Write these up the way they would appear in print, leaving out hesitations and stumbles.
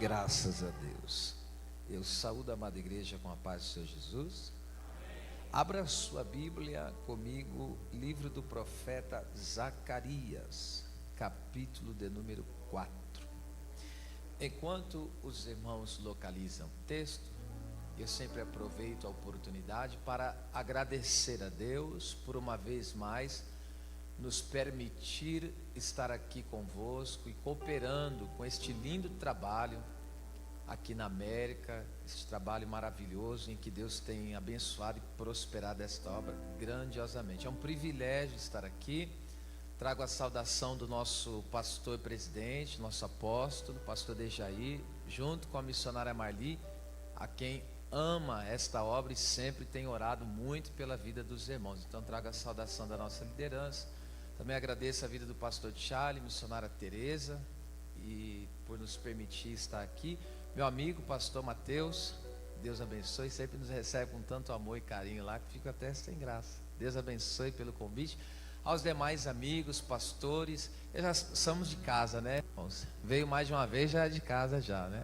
Graças a Deus. Eu saúdo a amada igreja com a paz do Senhor Jesus. Abra sua Bíblia comigo, livro do profeta Zacarias, capítulo de número 4. Enquanto os irmãos localizam o texto, eu sempre aproveito a oportunidade para agradecer a Deus por uma vez mais nos permitir estar aqui convosco e cooperando com este lindo trabalho aqui na América, esse trabalho maravilhoso em que Deus tem abençoado e prosperado esta obra grandiosamente. É um privilégio estar aqui. Trago a saudação do nosso pastor presidente, nosso apóstolo, pastor Dejair, junto com a missionária Marli, a quem ama esta obra e sempre tem orado muito pela vida dos irmãos. Então trago a saudação da nossa liderança. Também agradeço a vida do pastor Charlie, missionária Tereza, e por nos permitir estar aqui. Meu amigo, pastor Mateus, Deus abençoe, sempre nos recebe com tanto amor e carinho lá, que fico até sem graça. Deus abençoe pelo convite. Aos demais amigos, pastores, já somos de casa, né? Veio mais de uma vez, já é de casa já, né?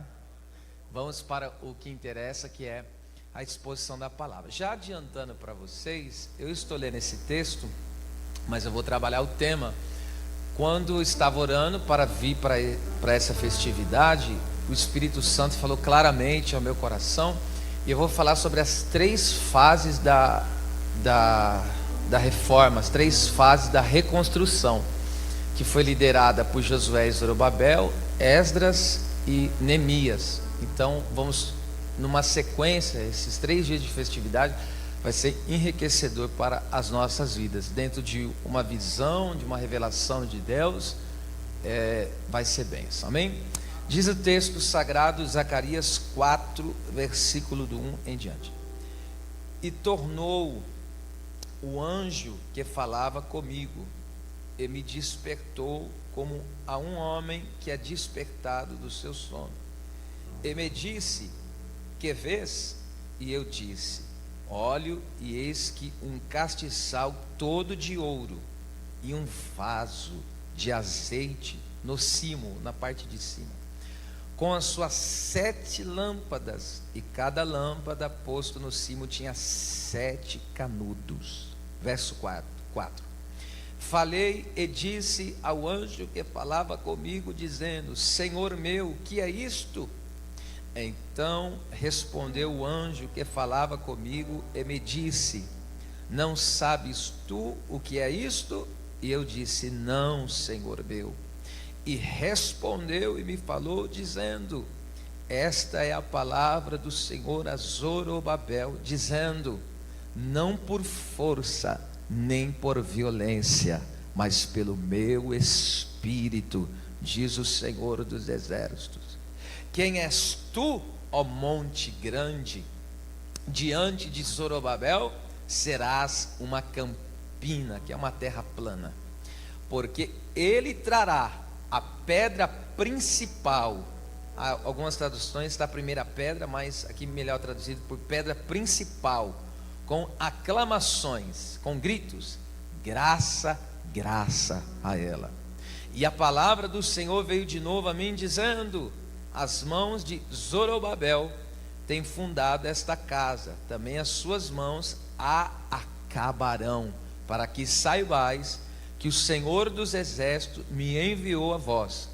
Vamos para o que interessa, que é a exposição da palavra. Já adiantando para vocês, eu estou lendo esse texto, mas eu vou trabalhar o tema. Quando estava orando para vir para essa festividade, o Espírito Santo falou claramente ao meu coração, e eu vou falar sobre as três fases da reforma, as três fases da reconstrução, que foi liderada por Josué e Zorobabel, Esdras e Neemias. Então vamos numa sequência, esses 3 dias de festividade vai ser enriquecedor para as nossas vidas, dentro de uma visão, de uma revelação de Deus, vai ser bênção, amém? Diz o texto sagrado, Zacarias 4, versículo do 1 em diante: E tornou o anjo que falava comigo, e me despertou como a um homem que é despertado do seu sono, e me disse: que vês? E eu disse: olho, e eis que um castiçal todo de ouro e um vaso de azeite no cimo, na parte de cima, com as suas 7 lâmpadas, e cada lâmpada posto no cimo tinha 7 canudos. Verso 4. Falei e disse ao anjo que falava comigo, dizendo: Senhor meu, que é isto? Então respondeu o anjo que falava comigo e me disse: não sabes tu o que é isto? E eu disse: não, Senhor meu. E respondeu e me falou, dizendo: esta é a palavra do Senhor a Zorobabel, dizendo: não por força nem por violência, mas pelo meu espírito, diz o Senhor dos exércitos. Quem és tu, ó monte grande? Diante de Zorobabel serás uma campina, que é uma terra plana, porque ele trará a pedra principal. Algumas traduções está a primeira pedra, mas aqui melhor traduzido por pedra principal, com aclamações, com gritos: graça, graça a ela. E a palavra do Senhor veio de novo a mim, dizendo: as mãos de Zorobabel têm fundado esta casa, também as suas mãos a acabarão, para que saibais que o Senhor dos exércitos me enviou a vós.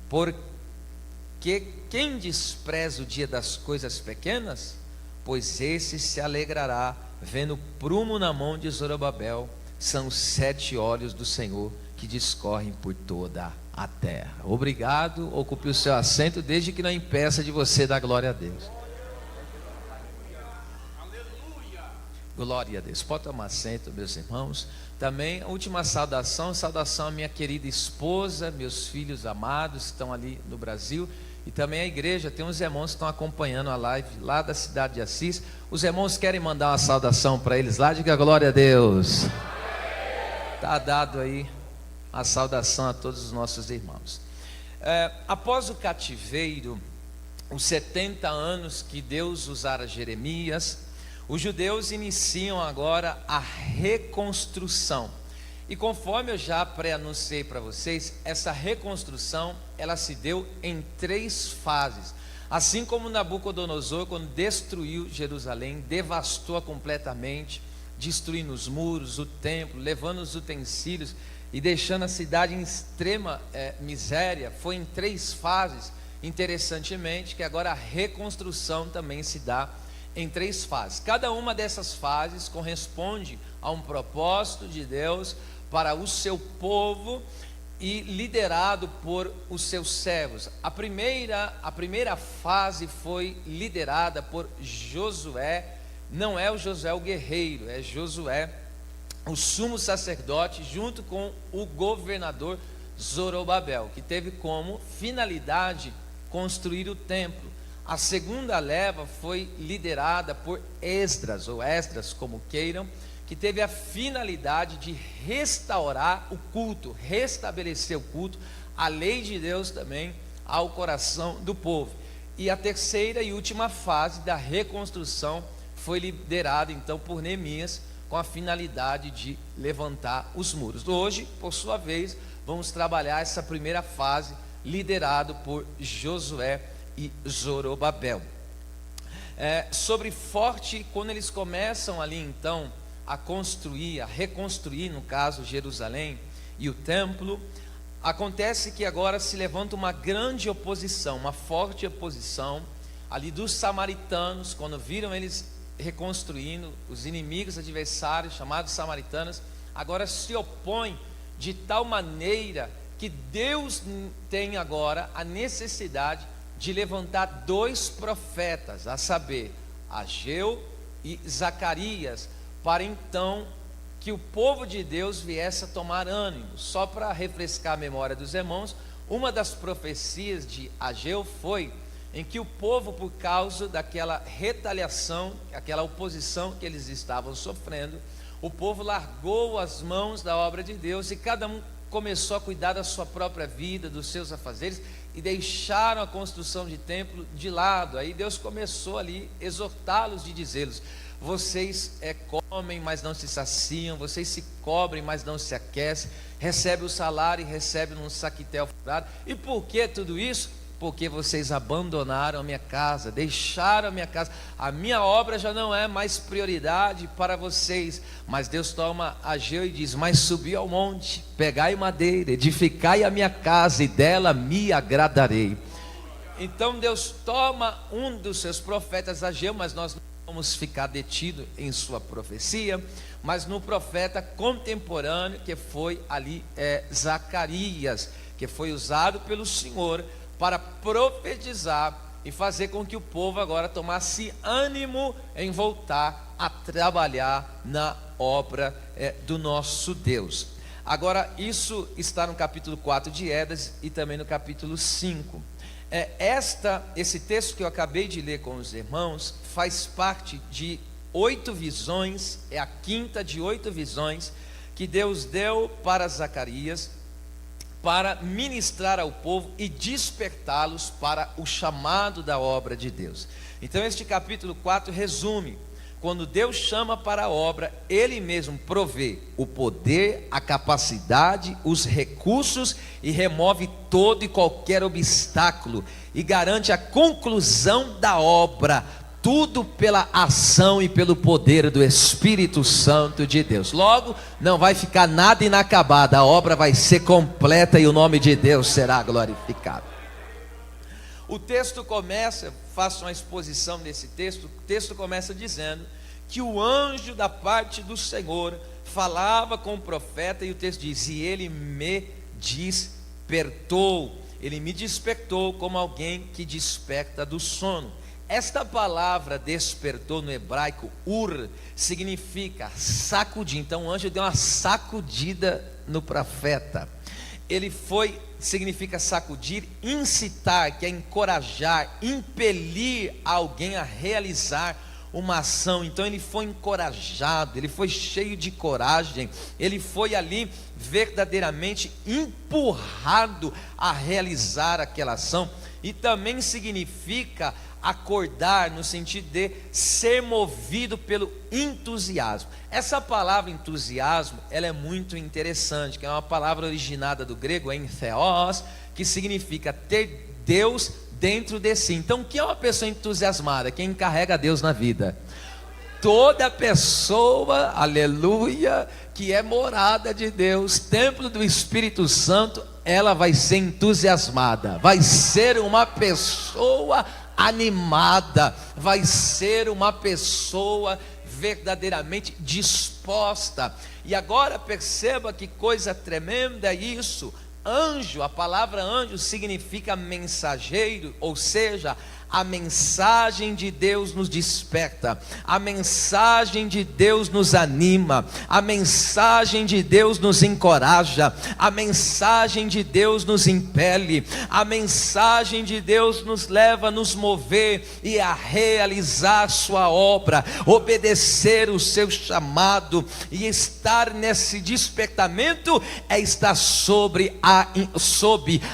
Porque quem despreza o dia das coisas pequenas? Pois esse se alegrará vendo o prumo na mão de Zorobabel. São os 7 olhos do Senhor que discorrem por toda a terra. Obrigado, ocupe o seu assento, desde que não impeça de você dar glória a Deus. Glória a Deus. Pode tomar assento, meus irmãos. Também a última saudação à minha querida esposa, meus filhos amados que estão ali no Brasil, e também a igreja. Tem uns irmãos que estão acompanhando a live lá da cidade de Assis. Os irmãos querem mandar uma saudação para eles lá? Diga glória a Deus. Está dado aí a saudação a todos os nossos irmãos. Após o cativeiro, os 70 anos que Deus usara Jeremias, os judeus iniciam agora a reconstrução. E conforme eu já pré-anunciei para vocês, essa reconstrução, ela se deu em 3 fases. Assim como Nabucodonosor, quando destruiu Jerusalém, devastou completamente, destruindo os muros, o templo, levando os utensílios e deixando a cidade em extrema miséria, foi em 3 fases. Interessantemente, que agora a reconstrução também se dá em 3 fases. Cada uma dessas fases corresponde a um propósito de Deus para o seu povo e liderado por os seus servos. A primeira fase foi liderada por Josué. Não é o Josué o guerreiro, é Josué o sumo sacerdote, junto com o governador Zorobabel, que teve como finalidade construir o templo. A segunda leva foi liderada por Esdras, ou Esdras, como queiram, que teve a finalidade de restaurar o culto, restabelecer o culto, a lei de Deus também ao coração do povo. E a terceira e última fase da reconstrução foi liderada então por Neemias, com a finalidade de levantar os muros. Hoje, por sua vez, vamos trabalhar essa primeira fase, liderado por Josué e Zorobabel. Sobre forte, quando eles começam ali então a construir, a reconstruir, no caso, Jerusalém e o templo, acontece que agora se levanta uma grande oposição, uma forte oposição ali dos samaritanos, quando viram eles reconstruindo, os inimigos adversários, chamados samaritanos, agora se opõem de tal maneira que Deus tem agora a necessidade de levantar 2 profetas, a saber, Ageu e Zacarias, para então que o povo de Deus viesse a tomar ânimo. Só para refrescar a memória dos irmãos, uma das profecias de Ageu foi em que o povo, por causa daquela retaliação, aquela oposição que eles estavam sofrendo, o povo largou as mãos da obra de Deus e cada um começou a cuidar da sua própria vida, dos seus afazeres, e deixaram a construção de templo de lado. Aí Deus começou ali a exortá-los, de dizê-los: vocês comem, mas não se saciam, vocês se cobrem, mas não se aquecem, recebem o salário e recebem num saquitel furado. E por que tudo isso? Porque vocês abandonaram a minha casa, deixaram a minha casa. A minha obra já não é mais prioridade para vocês. Mas Deus toma Ageu e diz: mas subi ao monte, pegai madeira, edificai a minha casa, e dela me agradarei. Então Deus toma um dos seus profetas, Ageu, mas nós não vamos ficar detidos em sua profecia, mas no profeta contemporâneo, que foi ali Zacarias, que foi usado pelo Senhor para profetizar e fazer com que o povo agora tomasse ânimo em voltar a trabalhar na obra do nosso Deus. Agora, isso está no capítulo 4 de Esdras e também no capítulo 5. Esse texto que eu acabei de ler com os irmãos faz parte de 8 visões, é a quinta de 8 visões que Deus deu para Zacarias, para ministrar ao povo e despertá-los para o chamado da obra de Deus. Então este capítulo 4 resume: quando Deus chama para a obra, Ele mesmo provê o poder, a capacidade, os recursos e remove todo e qualquer obstáculo e garante a conclusão da obra, tudo pela ação e pelo poder do Espírito Santo de Deus. Logo, não vai ficar nada inacabado, a obra vai ser completa e o nome de Deus será glorificado. O texto começa, faço uma exposição desse texto. O texto começa dizendo que o anjo da parte do Senhor falava com o profeta, e o texto diz: e ele me despertou. Ele me despertou como alguém que desperta do sono. Esta palavra despertou no hebraico, ur, significa sacudir. Então o anjo deu uma sacudida no profeta. Significa sacudir, incitar, que é encorajar, impelir alguém a realizar uma ação. Então ele foi encorajado, ele foi cheio de coragem, ele foi ali verdadeiramente empurrado a realizar aquela ação. E também significa acordar no sentido de ser movido pelo entusiasmo. Essa palavra entusiasmo, ela é muito interessante, que é uma palavra originada do grego, entheos, que significa ter Deus dentro de si. Então, o que é uma pessoa entusiasmada? Quem carrega Deus na vida. Toda pessoa, aleluia, que é morada de Deus, templo do Espírito Santo, ela vai ser entusiasmada, vai ser uma pessoa animada, vai ser uma pessoa verdadeiramente disposta. E agora perceba que coisa tremenda é isso. Anjo, a palavra anjo significa mensageiro, ou seja, a mensagem de Deus nos desperta, a mensagem de Deus nos anima, a mensagem de Deus nos encoraja, a mensagem de Deus nos impele, a mensagem de Deus nos leva a nos mover e a realizar sua obra, obedecer o seu chamado. E estar nesse despertamento é estar sob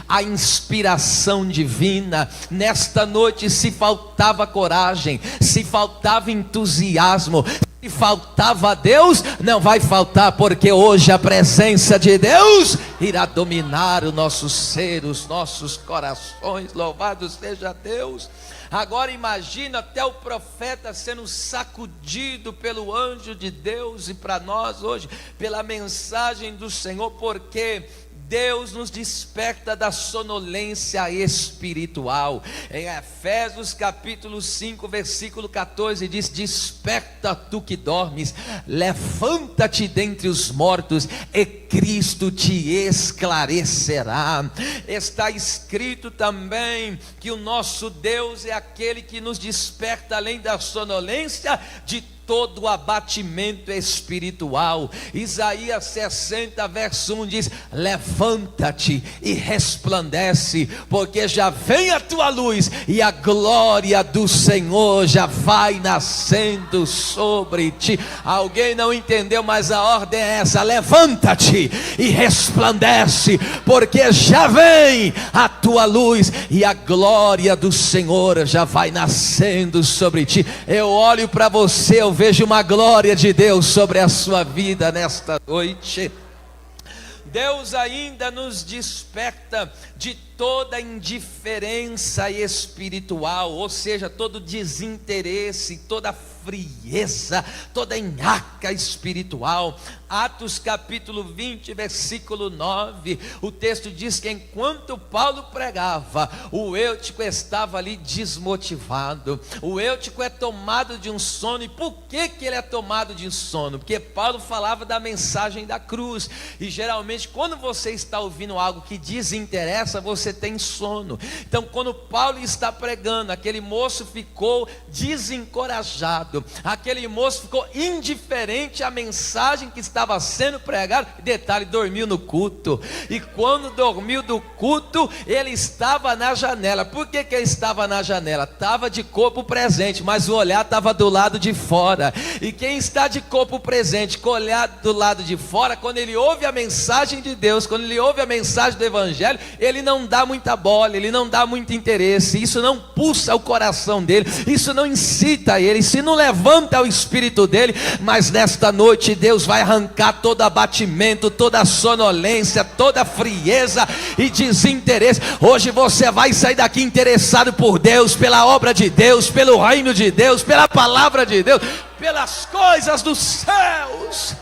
a inspiração divina. Nesta noite, se faltava coragem, se faltava entusiasmo, se faltava Deus, não vai faltar, porque hoje a presença de Deus irá dominar o nosso ser, os nossos corações. Louvado seja Deus. Agora imagina até o profeta sendo sacudido pelo anjo de Deus, e para nós hoje, pela mensagem do Senhor, porque Deus nos desperta da sonolência espiritual. Em Efésios capítulo 5, versículo 14 diz: desperta tu que dormes, levanta-te dentre os mortos, e Cristo te esclarecerá. Está escrito também que o nosso Deus é aquele que nos desperta além da sonolência de todo o abatimento espiritual. Isaías 60 verso 1 diz: levanta-te e resplandece, porque já vem a tua luz, e a glória do Senhor já vai nascendo sobre ti. Alguém não entendeu, mas a ordem é essa: levanta-te e resplandece, porque já vem a tua luz, e a glória do Senhor já vai nascendo sobre ti. Eu olho para você, eu vejo uma glória de Deus sobre a sua vida nesta noite. Deus ainda nos desperta de toda indiferença espiritual, ou seja, todo desinteresse, toda frieza, toda nhaca espiritual. Atos capítulo 20, versículo 9, o texto diz que enquanto Paulo pregava, o Eutico estava ali desmotivado. O Eutico é tomado de um sono. E por que ele é tomado de um sono? Porque Paulo falava da mensagem da cruz, e geralmente quando você está ouvindo algo que desinteressa, você tem sono. Então, quando Paulo está pregando, aquele moço ficou desencorajado, aquele moço ficou indiferente à mensagem que estava sendo pregada. Detalhe, dormiu no culto. E quando dormiu do culto, ele estava na janela. Por que ele estava na janela? Estava de corpo presente, mas o olhar estava do lado de fora. E quem está de corpo presente, com o olhar do lado de fora, quando ele ouve a mensagem de Deus, quando ele ouve a mensagem do Evangelho, ele não dá muita bola, ele não dá muito interesse. Isso não pulsa o coração dele, isso não incita ele, isso não levanta o espírito dele. Mas nesta noite Deus vai arrancar todo abatimento, toda sonolência, toda frieza e desinteresse. Hoje você vai sair daqui interessado por Deus, pela obra de Deus, pelo reino de Deus, pela palavra de Deus, pelas coisas dos céus.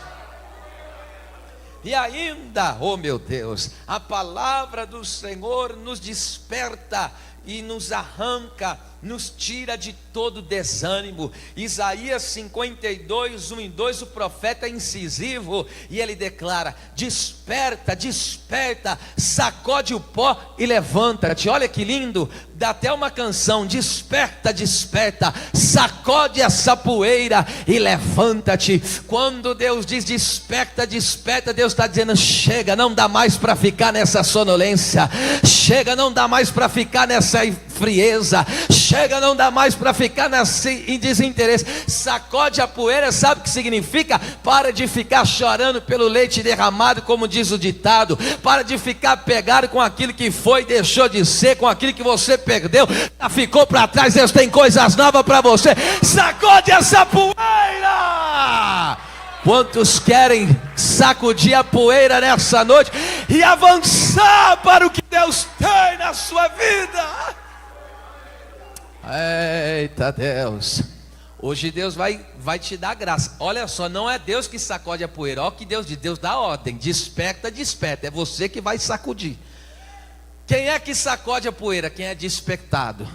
E ainda, oh meu Deus, a palavra do Senhor nos desperta e nos arranca, nos tira de todo desânimo. Isaías 52, 1 e 2, o profeta é incisivo, e ele declara: desperta, desperta, sacode o pó e levanta-te. Olha que lindo, dá até uma canção: desperta, desperta, sacode essa poeira e levanta-te. Quando Deus diz desperta, desperta, Deus está dizendo: chega, não dá mais para ficar nessa sonolência, chega, não dá mais para ficar nessa frieza. Chega, não dá mais para ficar em desinteresse. Sacode a poeira, sabe o que significa? Para de ficar chorando pelo leite derramado, como diz o ditado. Para de ficar pegado com aquilo que foi, deixou de ser, com aquilo que você perdeu, ficou para trás. Deus tem coisas novas para você. Sacode essa poeira. Quantos querem sacudir a poeira nessa noite e avançar para o que Deus tem na sua vida? Eita Deus, hoje Deus vai te dar graça. Olha só, não é Deus que sacode a poeira. Olha o que Deus diz, Deus dá ordem. Desperta, desperta, é você que vai sacudir. Quem é que sacode a poeira? Quem é despertado.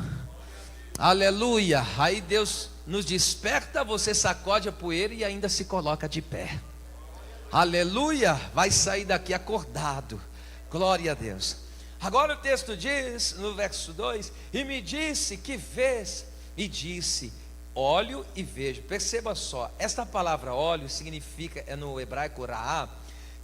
Aleluia. Aí Deus nos desperta, você sacode a poeira e ainda se coloca de pé. Aleluia. Vai sair daqui acordado. Glória a Deus. Agora o texto diz, no verso 2: e me disse, que vês? E disse, olho e vejo. Perceba só, esta palavra olho significa, é no hebraico ra'á,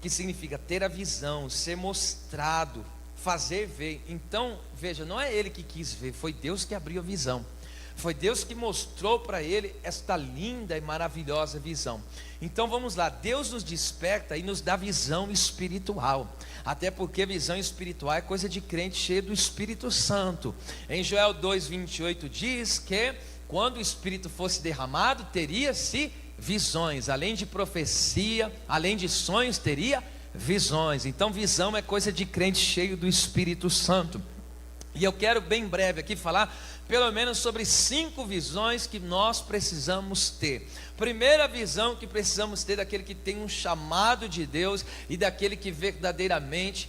que significa ter a visão, ser mostrado, fazer ver. Então, veja, não é ele que quis ver, foi Deus que abriu a visão. Foi Deus que mostrou para ele esta linda e maravilhosa visão. Então vamos lá, Deus nos desperta e nos dá visão espiritual. Até porque visão espiritual é coisa de crente cheio do Espírito Santo. Em Joel 2:28 diz que quando o Espírito fosse derramado, teria-se visões. Além de profecia, além de sonhos, teria visões. Então visão é coisa de crente cheio do Espírito Santo. E eu quero bem breve aqui falar pelo menos sobre 5 visões que nós precisamos ter. Primeira visão que precisamos ter daquele que tem um chamado de Deus e daquele que verdadeiramente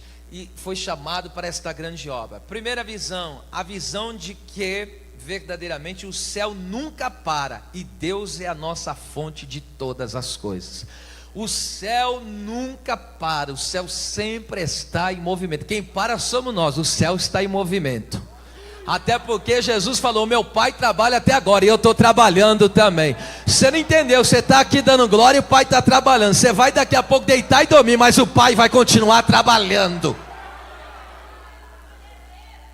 foi chamado para esta grande obra. Primeira visão, a visão de que verdadeiramente o céu nunca para e Deus é a nossa fonte de todas as coisas. O céu nunca para, o céu sempre está em movimento. Quem para somos nós, o céu está em movimento. Até porque Jesus falou, meu pai trabalha até agora e eu estou trabalhando também. Você não entendeu, você está aqui dando glória e o pai está trabalhando. Você vai daqui a pouco deitar e dormir, mas o pai vai continuar trabalhando.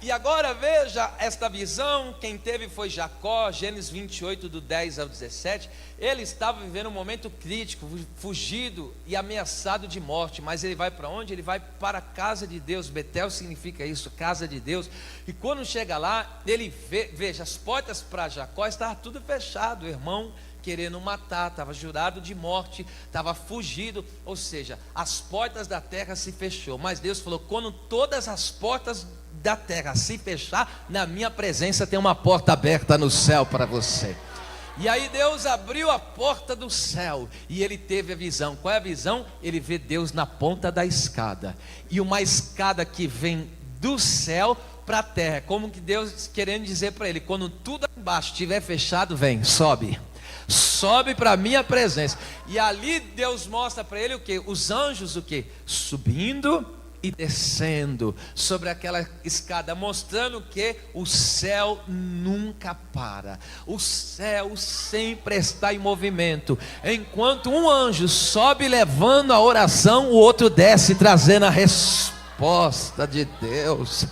E agora veja esta visão, quem teve foi Jacó, Gênesis 28, do 10 ao 17. Ele estava vivendo um momento crítico, fugido e ameaçado de morte. Mas ele vai para onde? Ele vai para a casa de Deus. Betel significa isso, casa de Deus. E quando chega lá, ele veja, as portas para Jacó estavam tudo fechado. O irmão querendo matar, estava jurado de morte, estava fugido. Ou seja, as portas da terra se fechou. Mas Deus falou, quando todas as portas da terra se fechar, na minha presença tem uma porta aberta no céu para você. E aí Deus abriu a porta do céu e ele teve a visão. Qual é a visão? Ele vê Deus na ponta da escada, e uma escada que vem do céu para a terra, como que Deus querendo dizer para ele, quando tudo embaixo estiver fechado, vem, sobe para a minha presença. E ali Deus mostra para ele o que? Os anjos o que? Subindo e descendo sobre aquela escada, mostrando que o céu nunca para, o céu sempre está em movimento. Enquanto um anjo sobe levando a oração, o outro desce trazendo a resposta de Deus.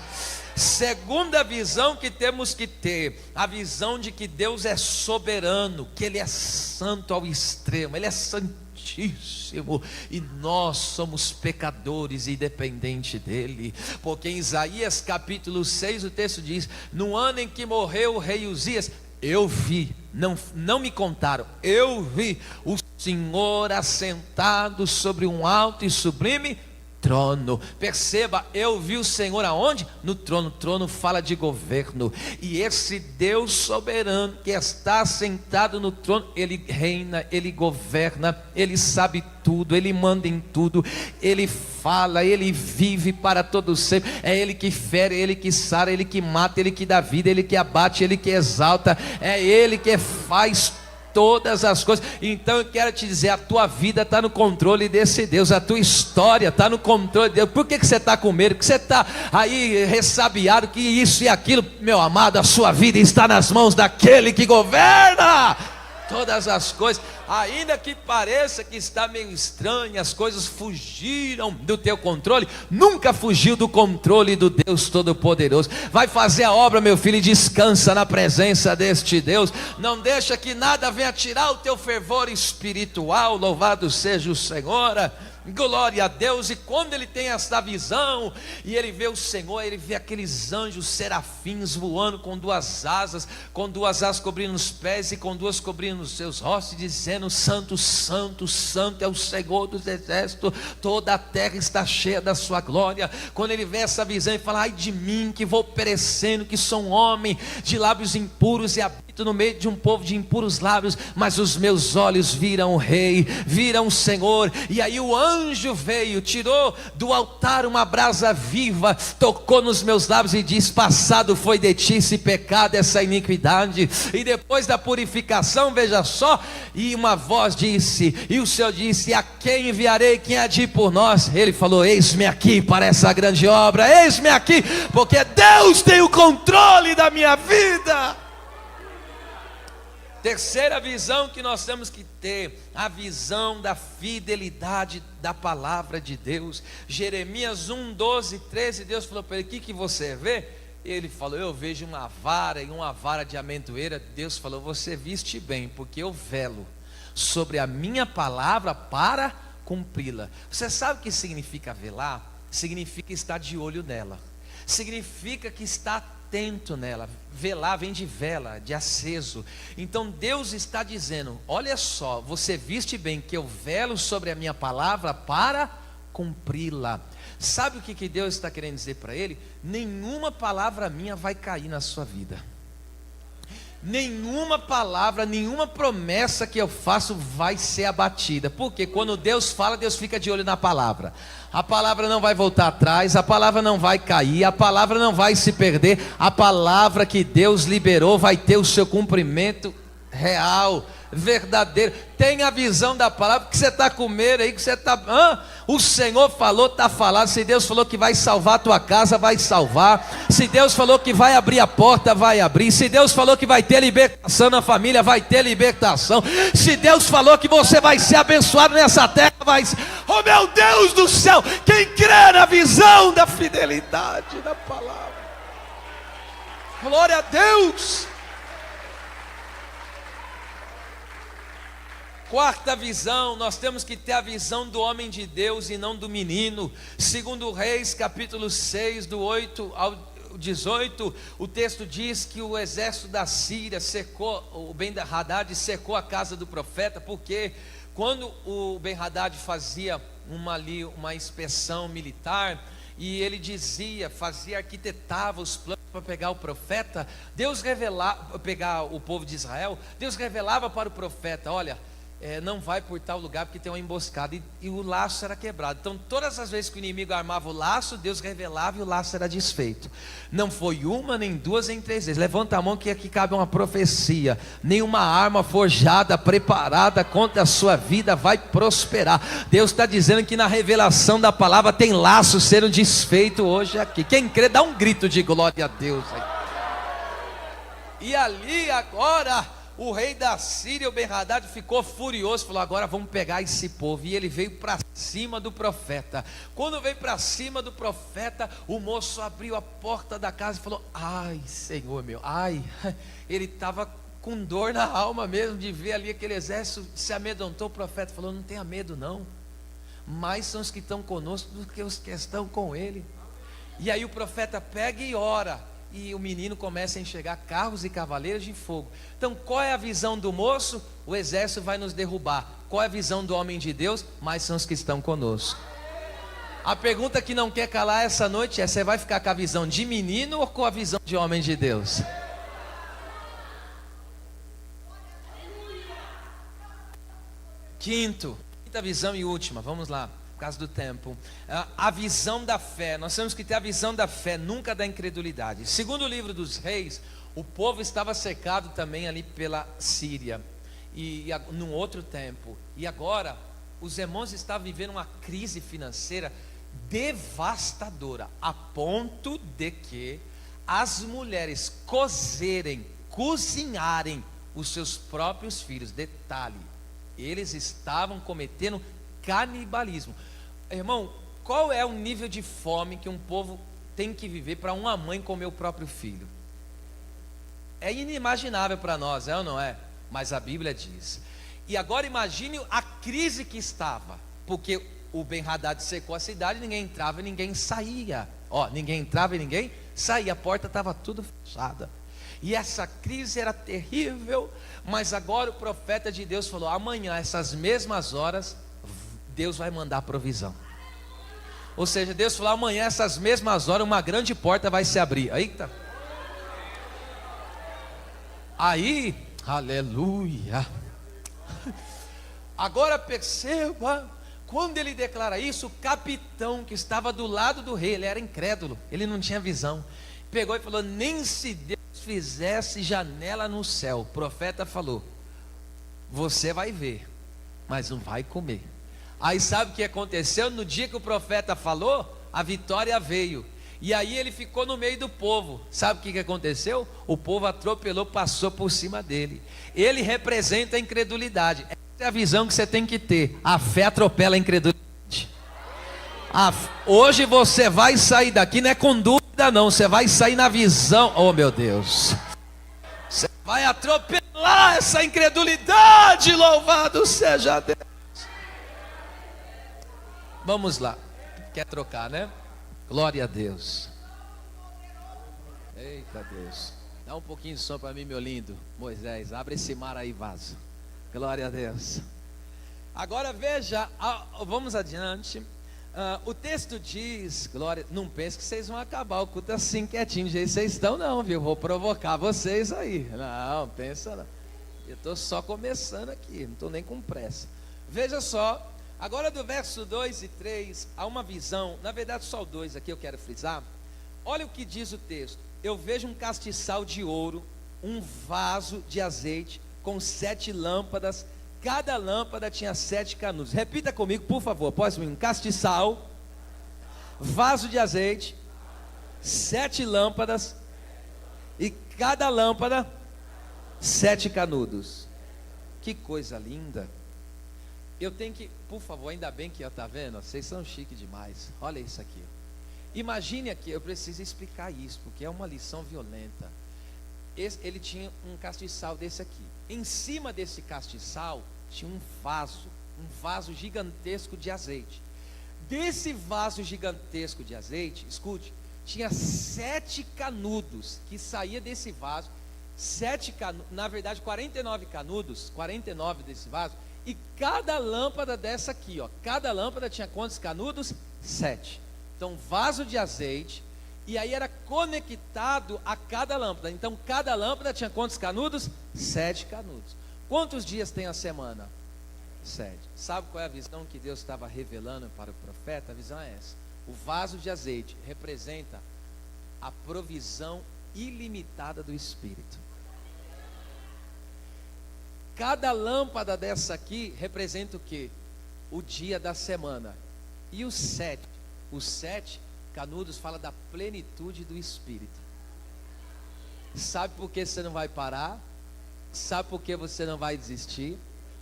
Segunda visão que temos que ter, a visão de que Deus é soberano, que Ele é santo ao extremo, Ele é santíssimo, e nós somos pecadores e dependentes dEle. Porque em Isaías capítulo 6 o texto diz, no ano em que morreu o rei Uzias, eu vi, não me contaram, eu vi o Senhor assentado sobre um alto e sublime trono. Perceba, eu vi o Senhor aonde? No trono. O trono fala de governo, e esse Deus soberano que está sentado no trono, Ele reina, Ele governa, Ele sabe tudo, Ele manda em tudo, Ele fala, Ele vive para todo sempre. É Ele que fere, Ele que sara, Ele que mata, Ele que dá vida, Ele que abate, Ele que exalta, é Ele que faz todas as coisas. Então eu quero te dizer, a tua vida está no controle desse Deus, a tua história está no controle de Deus. Por que você está com medo? Porque você está aí ressabiado, que isso e aquilo? Meu amado, a sua vida está nas mãos daquele que governa todas as coisas, ainda que pareça que está meio estranho, as coisas fugiram do teu controle, nunca fugiu do controle do Deus Todo-Poderoso. Vai fazer a obra, meu filho, e descansa na presença deste Deus. Não deixa que nada venha tirar o teu fervor espiritual. Louvado seja o Senhor. Glória a Deus. E quando ele tem essa visão e ele vê o Senhor, ele vê aqueles anjos serafins voando com duas asas cobrindo os pés e com duas cobrindo os seus rostos, dizendo: Santo, Santo, Santo é o Senhor dos exércitos, toda a terra está cheia da sua glória. Quando ele vê essa visão, ele fala: ai de mim que vou perecendo, que sou um homem de lábios impuros e habito no meio de um povo de impuros lábios, mas os meus olhos viram o Rei, viram o Senhor. E aí o anjo veio, tirou do altar uma brasa viva, tocou nos meus lábios e diz: passado foi de ti esse pecado, essa iniquidade. E depois da purificação, veja só, e uma voz disse, e o Senhor disse: a quem enviarei, quem há de ir por nós? Ele falou: eis-me aqui para essa grande obra, eis-me aqui, porque Deus tem o controle da minha vida. Terceira visão que nós temos que ter, a visão da fidelidade da palavra de Deus. Jeremias 1, 12, 13, Deus falou para ele: o que você vê? Ele falou: eu vejo uma vara e uma vara de amendoeira. Deus falou: você viste bem, porque eu velo sobre a minha palavra para cumpri-la. Você sabe o que significa velar? Significa estar de olho nela, significa que está atento nela. Velar vem de vela, de aceso. Então Deus está dizendo: olha só, você viste bem que eu velo sobre a minha palavra para cumpri-la. Sabe o que Deus está querendo dizer para ele? Nenhuma palavra minha vai cair na sua vida. Nenhuma palavra, nenhuma promessa que eu faço vai ser abatida. Porque quando Deus fala, Deus fica de olho na palavra. A palavra não vai voltar atrás, a palavra não vai cair, a palavra não vai se perder. A palavra que Deus liberou vai ter o seu cumprimento real, verdadeiro. Tem a visão da palavra, que você está com medo aí, que você está... O Senhor falou, está falado. Se Deus falou que vai salvar a tua casa, vai salvar. Se Deus falou que vai abrir a porta, vai abrir. Se Deus falou que vai ter libertação na família, vai ter libertação. Se Deus falou que você vai ser abençoado nessa terra, vai ser. Oh meu Deus do céu, quem crê na visão da fidelidade da palavra, glória a Deus. Quarta visão, nós temos que ter a visão do homem de Deus e não do menino. Segundo Reis, capítulo 6, do 8 ao 18, o texto diz que o exército da Síria cercou, o Ben-Hadad cercou a casa do profeta, porque quando o Ben-Hadad fazia uma inspeção militar, e ele arquitetava os planos para pegar o profeta, Deus revelava, pegar o povo de Israel, Deus revelava para o profeta: olha, não vai por tal lugar porque tem uma emboscada, e o laço era quebrado. Então todas as vezes que o inimigo armava o laço, Deus revelava e o laço era desfeito. Não foi uma, nem duas, nem três vezes. Levanta a mão que aqui cabe uma profecia: nenhuma arma forjada, preparada contra a sua vida vai prosperar. Deus está dizendo que na revelação da palavra tem laço sendo desfeito hoje aqui. Quem crê dá um grito de glória a Deus aí. E ali agora o rei da Síria, o Ben-Hadad, ficou furioso, falou: agora vamos pegar esse povo. E ele veio para cima do profeta. Quando veio para cima do profeta, o moço abriu a porta da casa e falou: ai Senhor meu, ai. Ele estava com dor na alma mesmo de ver ali aquele exército. Se amedrontou. O profeta falou: não tenha medo não, mais são os que estão conosco do que os que estão com ele. E aí o profeta pega e ora, e o menino começa a enxergar carros e cavaleiros de fogo. Então qual é a visão do moço? O exército vai nos derrubar. Qual é a visão do homem de Deus? Mais são os que estão conosco. A pergunta que não quer calar essa noite é: você vai ficar com a visão de menino ou com a visão de homem de Deus? Quinta visão e última, vamos lá, por causa do tempo. A visão da fé. Nós temos que ter a visão da fé, nunca da incredulidade. Segundo o livro dos Reis, o povo estava cercado também ali pela Síria, e num outro tempo. E agora os irmãos estavam vivendo uma crise financeira devastadora, a ponto de que as mulheres cozinharem os seus próprios filhos. Detalhe, eles estavam cometendo canibalismo. Irmão, qual é o nível de fome que um povo tem que viver para uma mãe comer o próprio filho? É inimaginável para nós, é ou não é? Mas a Bíblia diz. E agora imagine a crise que estava, porque o Ben-Hadad secou a cidade, ninguém entrava e ninguém saía. Ninguém entrava e ninguém saía, a porta estava tudo fechada. E essa crise era terrível, mas agora o profeta de Deus falou: amanhã, essas mesmas horas, Deus vai mandar provisão. Ou seja, Deus falou: amanhã, essas mesmas horas, uma grande porta vai se abrir. Eita! Aí, aleluia! Agora perceba, quando ele declara isso, o capitão que estava do lado do rei, ele era incrédulo, ele não tinha visão, pegou e falou: nem se Deus fizesse janela no céu. O profeta falou: você vai ver, mas não vai comer. Aí sabe o que aconteceu? No dia que o profeta falou, a vitória veio. E aí ele ficou no meio do povo. Sabe o que aconteceu? O povo atropelou, passou por cima dele. Ele representa a incredulidade. Essa é a visão que você tem que ter. A fé atropela a incredulidade. Hoje você vai sair daqui, não é com dúvida não, você vai sair na visão. Oh meu Deus, você vai atropelar essa incredulidade. Louvado seja Deus. Vamos lá. Quer trocar, né? Glória a Deus. Eita Deus. Dá um pouquinho de som para mim, meu lindo Moisés. Abre esse mar aí, vaso. Glória a Deus. Agora veja, vamos adiante. O texto diz, glória, não pense que vocês vão acabar o culto assim quietinho, do jeito que vocês estão não, viu? Vou provocar vocês aí. Não, pensa não. Eu estou só começando aqui, não estou nem com pressa. Veja só. Agora do verso 2 e 3, há uma visão, na verdade só o 2 aqui eu quero frisar. Olha o que diz o texto: eu vejo um castiçal de ouro, um vaso de azeite com 7 lâmpadas, cada lâmpada tinha 7 canudos. Repita comigo, por favor, após mim: um castiçal, vaso de azeite, 7 lâmpadas, e cada lâmpada 7 canudos. Que coisa linda. Eu tenho que, por favor, ainda bem que, está vendo? Vocês são chiques demais. Olha isso aqui. Imagine aqui, eu preciso explicar isso, porque é uma lição violenta. Ele tinha um castiçal desse aqui. Em cima desse castiçal tinha um vaso gigantesco de azeite. Desse vaso gigantesco de azeite, escute, tinha 7 canudos que saía desse vaso. 7 canudos, na verdade 49 canudos, 49 desse vaso. E cada lâmpada dessa aqui, cada lâmpada tinha quantos canudos? 7. Então, vaso de azeite, e aí era conectado a cada lâmpada. Então, cada lâmpada tinha quantos canudos? 7 canudos. Quantos dias tem a semana? 7. Sabe qual é a visão que Deus estava revelando para o profeta? A visão é essa: o vaso de azeite representa a provisão ilimitada do Espírito. Cada lâmpada dessa aqui representa o quê? O dia da semana. E os 7 canudos fala da plenitude do Espírito. Sabe por que você não vai parar? Sabe por que você não vai desistir?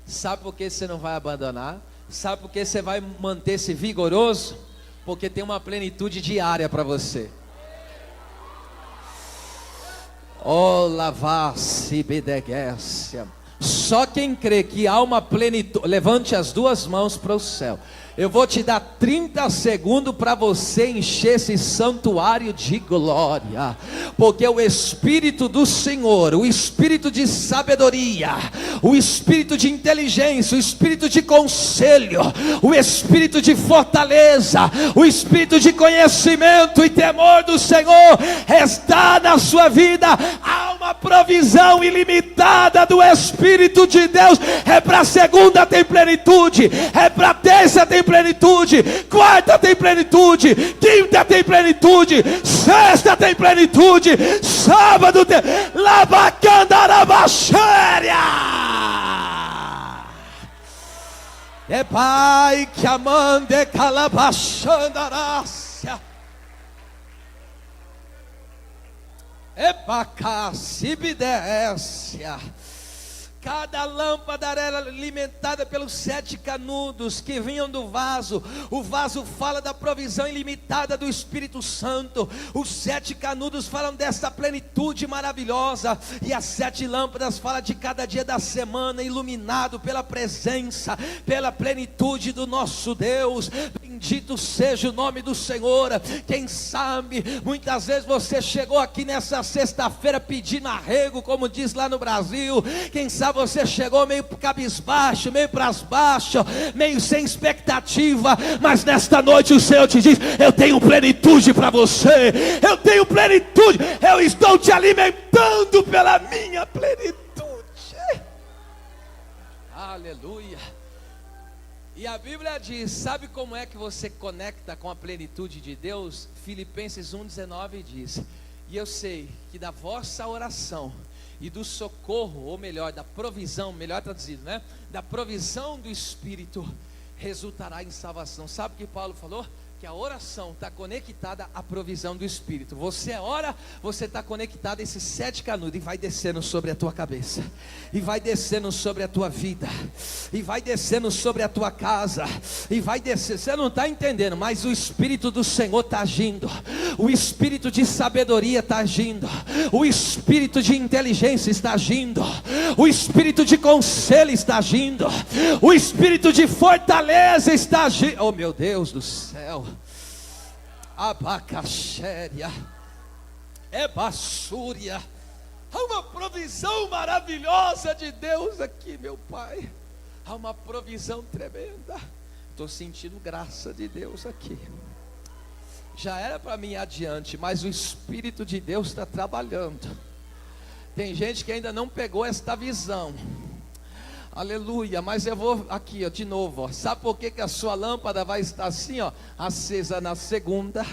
Sabe por que você não vai abandonar? Sabe por que você vai manter-se vigoroso? Porque tem uma plenitude diária para você. Oh, lavar-se bedegécia. Só quem crê que há uma plenitude, levante as duas mãos para o céu. Eu vou te dar 30 segundos para você encher esse santuário de glória, porque o Espírito do Senhor, o Espírito de sabedoria, o Espírito de inteligência, o Espírito de conselho, o Espírito de fortaleza, o Espírito de conhecimento e temor do Senhor está na sua vida. Há uma provisão ilimitada do Espírito de Deus. É para segunda tem plenitude, é para terça tem plenitude, quarta tem plenitude, quinta tem plenitude, sexta tem plenitude, sábado tem labacandarabachéria. É pai que amande calabachandarácia. É bacacibidécia. Cada lâmpada era alimentada pelos 7 canudos que vinham do vaso. O vaso fala da provisão ilimitada do Espírito Santo. Os 7 canudos falam dessa plenitude maravilhosa. E as 7 lâmpadas falam de cada dia da semana, iluminado pela presença, pela plenitude do nosso Deus. Bendito seja o nome do Senhor. Quem sabe, muitas vezes você chegou aqui nessa sexta-feira pedindo arrego, como diz lá no Brasil. Quem sabe você chegou meio cabisbaixo, meio para baixo, meio sem expectativa, mas nesta noite o Senhor te diz: eu tenho plenitude para você, eu tenho plenitude, eu estou te alimentando pela minha plenitude. Aleluia. E a Bíblia diz, sabe como é que você conecta com a plenitude de Deus? Filipenses 1,19 diz: e eu sei que da vossa oração e do socorro, ou melhor, da provisão, melhor traduzido, né? Da provisão do Espírito resultará em salvação. Sabe o que Paulo falou? Que a oração está conectada à provisão do Espírito. Você ora, você está conectado a esses 7 canudos, e vai descendo sobre a tua cabeça, e vai descendo sobre a tua vida, e vai descendo sobre a tua casa, e vai descer. Você não está entendendo, mas o Espírito do Senhor está agindo. O Espírito de sabedoria está agindo. O Espírito de inteligência está agindo. O Espírito de conselho está agindo. O Espírito de fortaleza está agindo. Oh meu Deus do céu. Abacaxéria, Ebassúria. Há uma provisão maravilhosa de Deus aqui, meu Pai. Há uma provisão tremenda. Estou sentindo graça de Deus aqui. Já era para mim adiante, mas o Espírito de Deus está trabalhando. Tem gente que ainda não pegou esta visão. Aleluia, mas eu vou aqui, ó, de novo, ó. Sabe por que a sua lâmpada vai estar assim, ó? Acesa na segunda,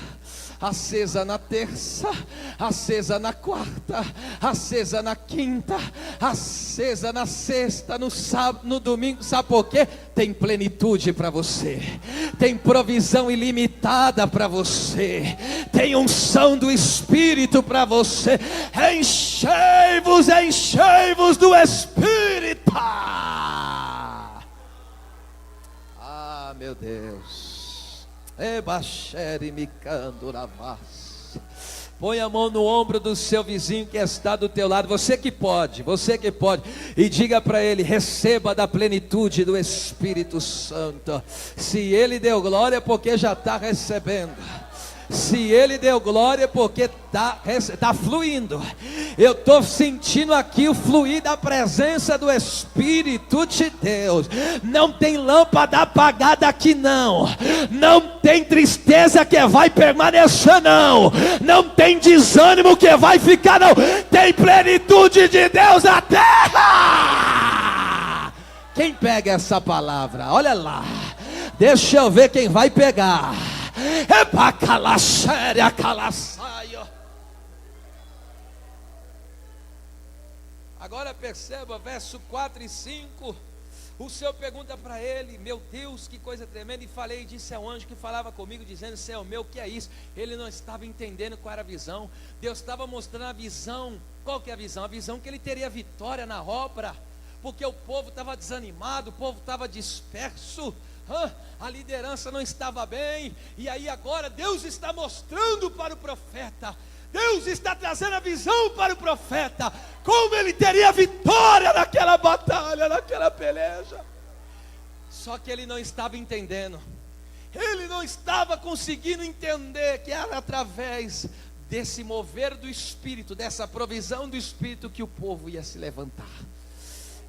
acesa na terça, acesa na quarta, acesa na quinta, acesa na sexta, no sábado, no domingo. Sabe por quê? Tem plenitude para você, tem provisão ilimitada para você, tem unção do Espírito para você. Enchei-vos, enchei-vos do Espírito. Ah, meu Deus. Ebaxere micando na vaz. Põe a mão no ombro do seu vizinho que está do teu lado. Você que pode. E diga para ele: receba da plenitude do Espírito Santo. Se ele deu glória, porque já está recebendo. Se ele deu glória, porque está fluindo. Eu estou sentindo aqui o fluir da presença do Espírito de Deus. Não tem lâmpada apagada aqui não. Não tem tristeza que vai permanecer não. Não tem desânimo que vai ficar não. Tem plenitude de Deus na terra. Quem pega essa palavra? Olha lá. Deixa eu ver quem vai pegar. É para calaxéria, calaçaio. Agora perceba, verso 4 e 5. O Senhor pergunta para ele: meu Deus, que coisa tremenda. E falei, disse ao anjo que falava comigo, dizendo: Senhor meu, o que é isso? Ele não estava entendendo qual era a visão. Deus estava mostrando a visão. Qual que é a visão? A visão que ele teria vitória na obra, porque o povo estava desanimado, o povo estava disperso. A liderança não estava bem. E aí agora Deus está mostrando para o profeta, Deus está trazendo a visão para o profeta, como ele teria vitória naquela batalha, naquela peleja. Só que ele não estava entendendo. Ele não estava conseguindo entender que era através desse mover do Espírito, dessa provisão do Espírito, que o povo ia se levantar.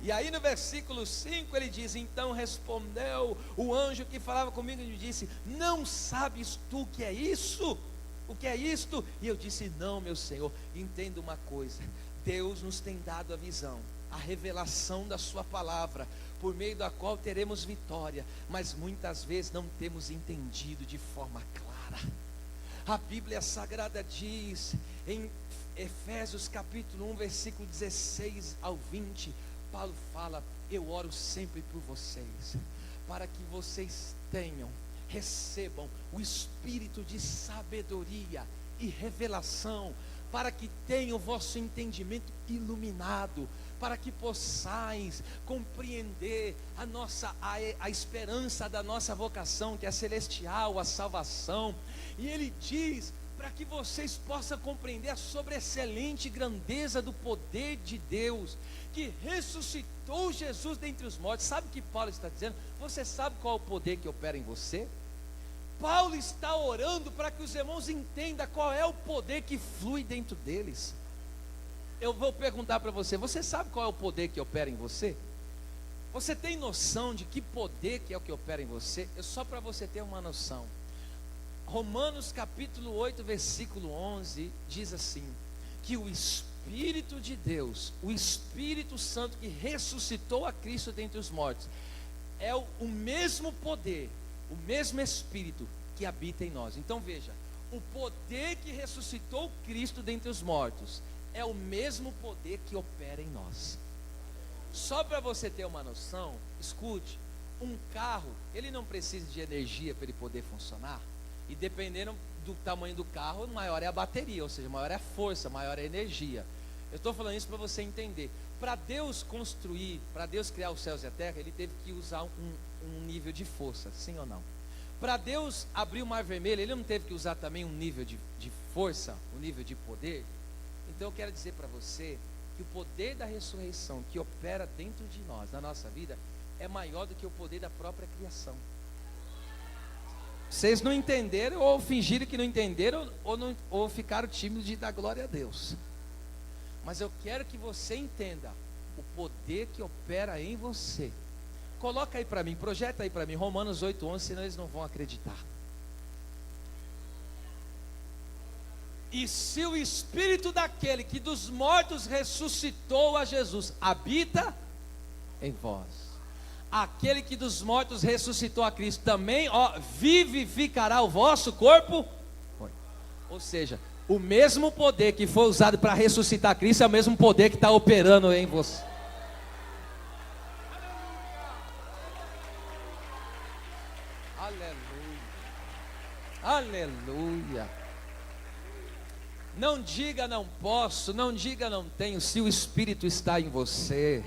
E aí no versículo 5 ele diz: então respondeu o anjo que falava comigo e me disse: não sabes tu o que é isso? O que é isto? E eu disse: não, meu Senhor. Entenda uma coisa: Deus nos tem dado a visão, a revelação da sua palavra, por meio da qual teremos vitória, mas muitas vezes não temos entendido de forma clara. A Bíblia Sagrada diz em Efésios capítulo 1 versículo 16 ao 20, Paulo fala: eu oro sempre por vocês, para que vocês recebam o espírito de sabedoria e revelação, para que tenham o vosso entendimento iluminado, para que possais compreender a esperança da nossa vocação, que é celestial, a salvação. E ele diz para que vocês possam compreender a sobreexcelente grandeza do poder de Deus, que ressuscitou Jesus dentre os mortos. Sabe o que Paulo está dizendo? Você sabe qual é o poder que opera em você? Paulo está orando para que os irmãos entendam qual é o poder que flui dentro deles. Eu vou perguntar para você: você sabe qual é o poder que opera em você? Você tem noção de que poder que é o que opera em você? Só para você ter uma noção, Romanos capítulo 8, versículo 11, diz assim, que o Espírito de Deus, o Espírito Santo que ressuscitou a Cristo dentre os mortos, é o mesmo poder, o mesmo Espírito que habita em nós. Então veja, o poder que ressuscitou Cristo dentre os mortos é o mesmo poder que opera em nós. Só para você ter uma noção, escute, um carro, ele não precisa de energia para ele poder funcionar, e dependendo do tamanho do carro, maior é a bateria, ou seja, maior é a força, maior é a energia. Eu estou falando isso para você entender. Para Deus construir, para Deus criar os céus e a terra, ele teve que usar um nível de força, sim ou não? Para Deus abrir o mar vermelho, ele não teve que usar também um nível de força, um nível de poder? Então eu quero dizer para você que o poder da ressurreição que opera dentro de nós, na nossa vida, é maior do que o poder da própria criação. Vocês não entenderam, ou fingiram que não entenderam, ou ficaram tímidos de dar glória a Deus. Mas eu quero que você entenda o poder que opera em você. Coloca aí para mim, projeta aí para mim, Romanos 8:11, senão eles não vão acreditar. E se o Espírito daquele que dos mortos ressuscitou a Jesus habita em vós, aquele que dos mortos ressuscitou a Cristo também, vivificará o vosso corpo. Ou seja, o mesmo poder que foi usado para ressuscitar Cristo é o mesmo poder que está operando em você. Aleluia, aleluia. Não diga não posso, não diga não tenho, se o Espírito está em você.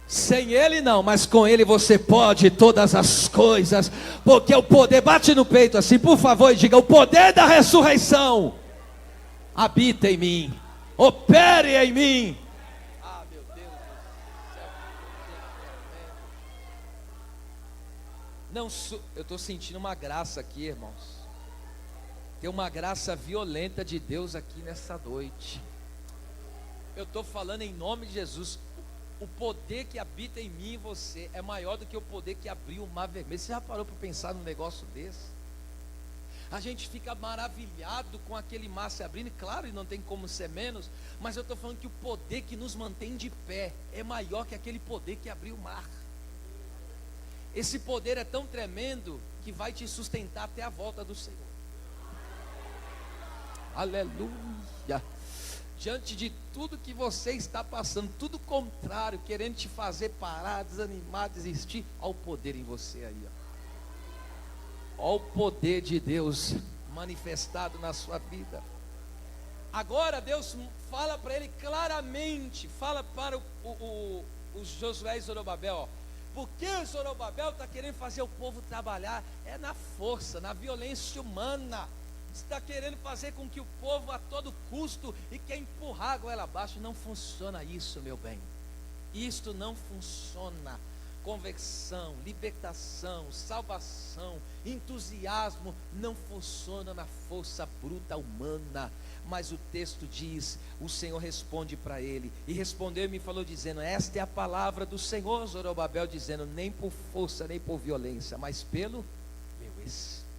Sem Ele não, mas com Ele você pode todas as coisas, porque o poder, bate no peito assim, por favor, e diga: o poder da ressurreição habita em mim, opere em mim. Ah, meu Deus do céu, não, eu estou sentindo uma graça aqui, irmãos. Tem uma graça violenta de Deus aqui nessa noite. Eu estou falando em nome de Jesus. O poder que habita em mim e você é maior do que o poder que abriu o mar vermelho. Você já parou para pensar num negócio desse? A gente fica maravilhado com aquele mar se abrindo, claro, e não tem como ser menos, mas eu estou falando que o poder que nos mantém de pé é maior que aquele poder que abriu o mar. Esse poder é tão tremendo que vai te sustentar até a volta do Senhor. Aleluia. Diante de tudo que você está passando, tudo contrário, querendo te fazer parar, desanimar, desistir, olha o poder em você aí, olha o poder de Deus manifestado na sua vida. Agora Deus fala para ele claramente, fala para o Josué e Zorobabel, porque Zorobabel está querendo fazer o povo trabalhar é na força, na violência humana. Está querendo fazer com que o povo a todo custo e quer empurrar a goela abaixo. Não funciona isso, meu bem. Isto não funciona. Conversão, libertação, salvação, entusiasmo não funciona na força bruta humana. Mas o texto diz, o Senhor responde para ele, e respondeu e me falou dizendo: esta é a palavra do Senhor, Zorobabel, dizendo: nem por força nem por violência, mas pelo meu Espírito.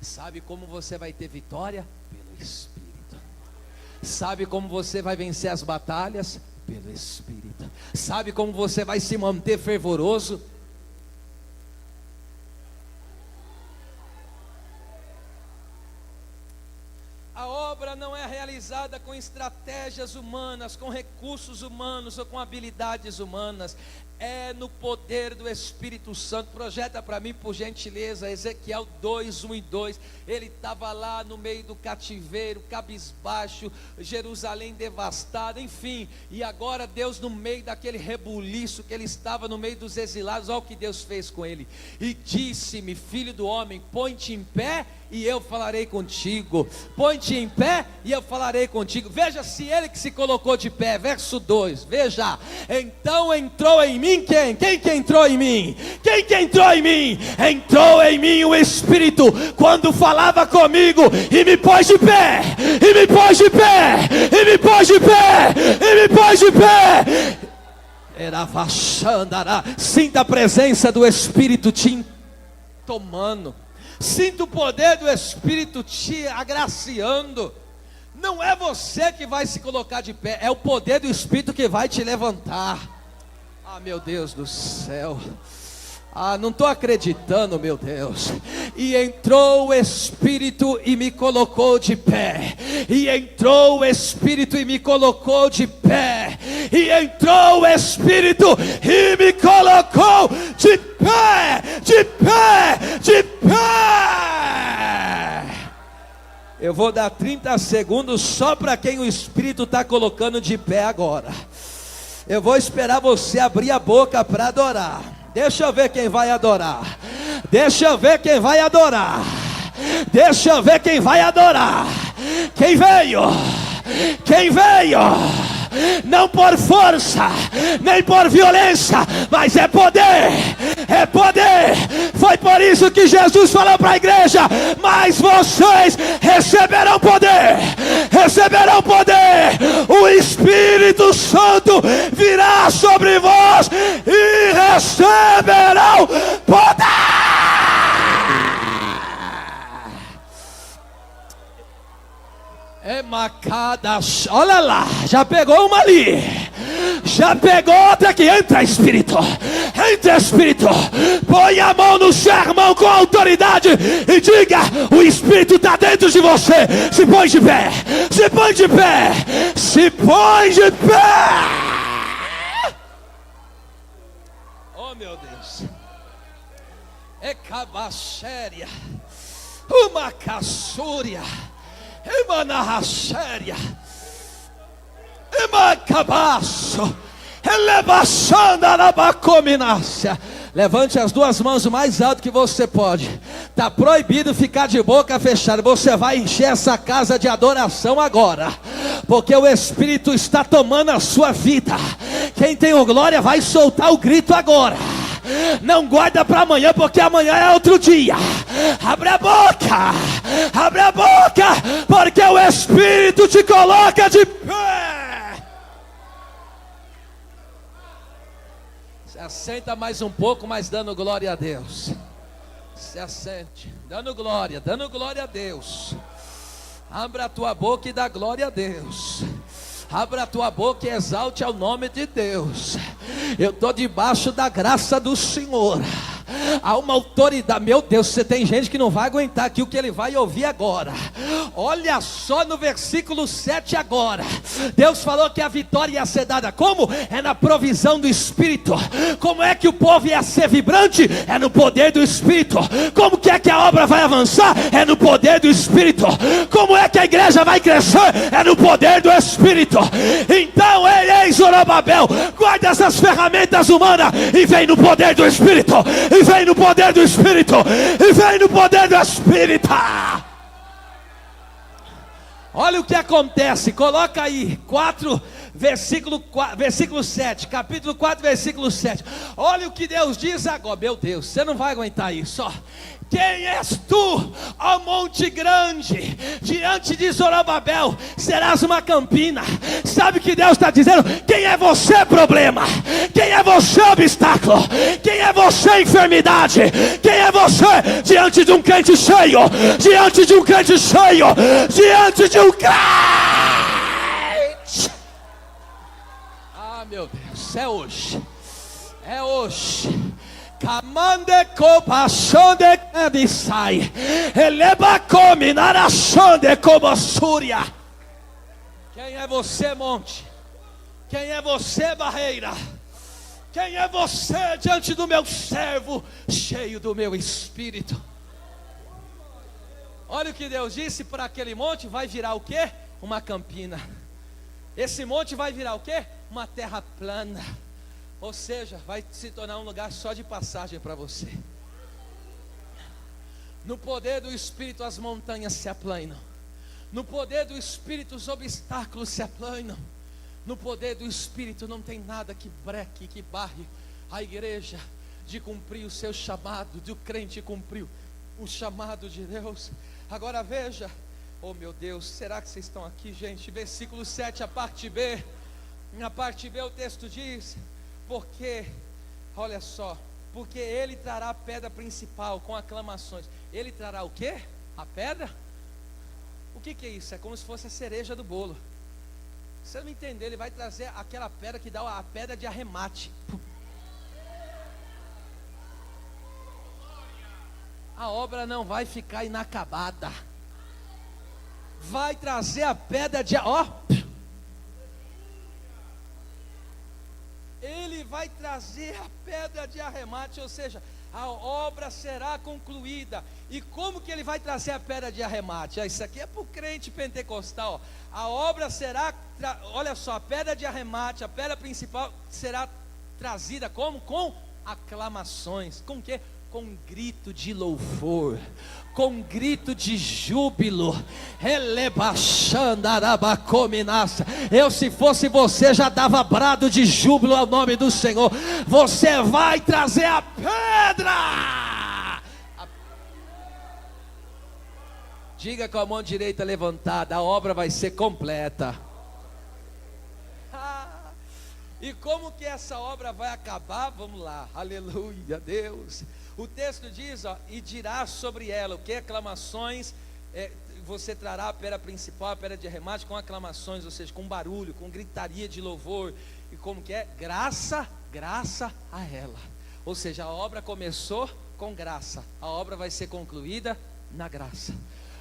Sabe como você vai ter vitória? Pelo Espírito. Sabe como você vai vencer as batalhas? Pelo Espírito. Sabe como você vai se manter fervoroso? A obra não é realizada com estratégias humanas, com recursos humanos ou com habilidades humanas. é no poder do Espírito Santo. Projeta para mim, por gentileza, Ezequiel 2, 1 e 2. Ele estava lá no meio do cativeiro, cabisbaixo, Jerusalém devastada, enfim. E agora Deus, no meio daquele rebuliço que ele estava, no meio dos exilados, olha o que Deus fez com ele. E disse-me: filho do homem, põe-te em pé e eu falarei contigo. Põe-te em pé e eu falarei contigo. Veja se ele que se colocou de pé. Verso 2, veja. Então entrou em mim quem? Quem que entrou em mim? Quem que entrou em mim? Entrou em mim o Espírito, quando falava comigo, e me pôs de pé, e me pôs de pé, e me pôs de pé, e me pôs de pé. Sinta a presença do Espírito te tomando. Sinta o poder do Espírito te agraciando. Não é você que vai se colocar de pé, é o poder do Espírito que vai te levantar. Ah, meu Deus do céu. Ah, não estou acreditando, meu Deus. E entrou o Espírito e me colocou de pé. E entrou o Espírito e me colocou de pé. E entrou o Espírito e me colocou de pé, de pé, de pé. Eu vou dar 30 segundos só para quem o Espírito está colocando de pé agora. Eu vou esperar você abrir a boca para adorar. Deixa eu ver quem vai adorar. Deixa eu ver quem vai adorar. Deixa eu ver quem vai adorar. Quem veio? Quem veio? Não por força, nem por violência, mas é poder. É poder. Foi por isso que Jesus falou para a igreja: mas vocês receberão poder. Receberão poder. O Espírito Santo virá sobre vós e receberão poder. É macada, olha lá, já pegou uma ali, já pegou outra aqui. Entra Espírito, entra Espírito, põe a mão no seu irmão com autoridade e diga: o Espírito está dentro de você. Se põe de pé, se põe de pé, se põe de pé. Oh meu Deus, é cabacéria, uma caçúria. Emanarraxéria, emacabaço, elevaçandarabacominácia. Levante as duas mãos o mais alto que você pode. Está proibido ficar de boca fechada. Você vai encher essa casa de adoração agora, porque o Espírito está tomando a sua vida. Quem tem o glória vai soltar o grito agora. Não guarda para amanhã, porque amanhã é outro dia. Abre a boca, porque o Espírito te coloca de pé. Se assenta mais um pouco, mas dando glória a Deus. Se assente, dando glória a Deus. Abra a tua boca e dá glória a Deus. Abra a tua boca e exalte ao nome de Deus. Eu estou debaixo da graça do Senhor. Há uma autoridade. Meu Deus, você tem gente que não vai aguentar aqui o que ele vai ouvir agora. Olha só no versículo 7 agora. Deus falou que a vitória ia ser dada como? É na provisão do Espírito. Como é que o povo ia ser vibrante? É no poder do Espírito. Como que é que a obra vai avançar? É no poder do Espírito. Como é que a igreja vai crescer? É no poder do Espírito. Então, ei, Zorobabel, guarda essas ferramentas humanas e vem no poder do Espírito. E vem no poder do Espírito. E vem no poder do Espírito. Olha o que acontece. Coloca aí 4, versículo 7. Capítulo 4, versículo 7. Olha o que Deus diz agora. Meu Deus, você não vai aguentar isso, ó. Quem és tu, ó monte grande? Diante de Zorobabel serás uma campina. Sabe o que Deus está dizendo? Quem é você, problema? Quem é você, obstáculo? Quem é você, enfermidade? Quem é você diante de um crente cheio? Diante de um crente cheio? Diante de um crente? Ah, meu Deus, é hoje. É hoje. Camande copachonde sai, eleba come narachonde como súria. Quem é você, monte? Quem é você, barreira? Quem é você diante do meu servo, cheio do meu espírito? Olha o que Deus disse para aquele monte: vai virar o quê? Uma campina. Esse monte vai virar o quê? Uma terra plana. Ou seja, vai se tornar um lugar só de passagem para você. No poder do Espírito as montanhas se aplanam. No poder do Espírito os obstáculos se aplanam. No poder do Espírito não tem nada que breque, que barre a igreja de cumprir o seu chamado, de o crente cumprir o chamado de Deus. Agora veja, oh meu Deus, será que vocês estão aqui, gente? Versículo 7, a parte B. Na parte B o texto diz: porque, olha só, porque ele trará a pedra principal com aclamações. Ele trará o quê? A pedra? O que é isso? É como se fosse a cereja do bolo. Você não entender, ele vai trazer aquela pedra que dá a pedra de arremate. A obra não vai ficar inacabada. Vai trazer a pedra de... Ele vai trazer a pedra de arremate, ou seja, a obra será concluída. E como que ele vai trazer a pedra de arremate? Isso aqui é para o crente pentecostal. A obra será, olha só, a pedra de arremate, a pedra principal será trazida como? Com aclamações. Com o quê? Com grito de louvor, com grito de júbilo. Eu, se fosse você, já dava brado de júbilo ao nome do Senhor. Você vai trazer a pedra. Diga com a mão direita levantada: a obra vai ser completa. E como que essa obra vai acabar? Vamos lá, aleluia, Deus. O texto diz, e dirá sobre ela, o que? Aclamações, você trará a pedra principal, a pedra de arremate, com aclamações, ou seja, com barulho, com gritaria de louvor. E como que é? Graça a ela. Ou seja, a obra começou com graça, a obra vai ser concluída na graça.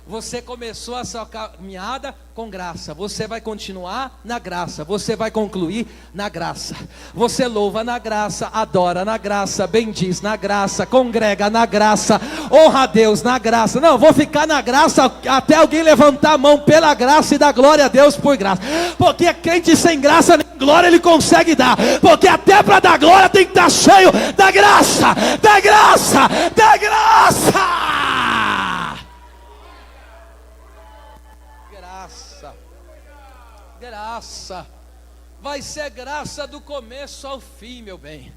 Você começou a sua caminhada com graça, você vai continuar na graça, você vai concluir na graça. Você louva na graça, adora na graça, bendiz na graça, congrega na graça, honra a Deus na graça. Não, vou ficar na graça até alguém levantar a mão pela graça e dar glória a Deus por graça. Porque crente sem graça, nem glória ele consegue dar. Porque até para dar glória tem que estar cheio da graça, da graça, da graça. Graça, vai ser graça do começo ao fim, meu bem.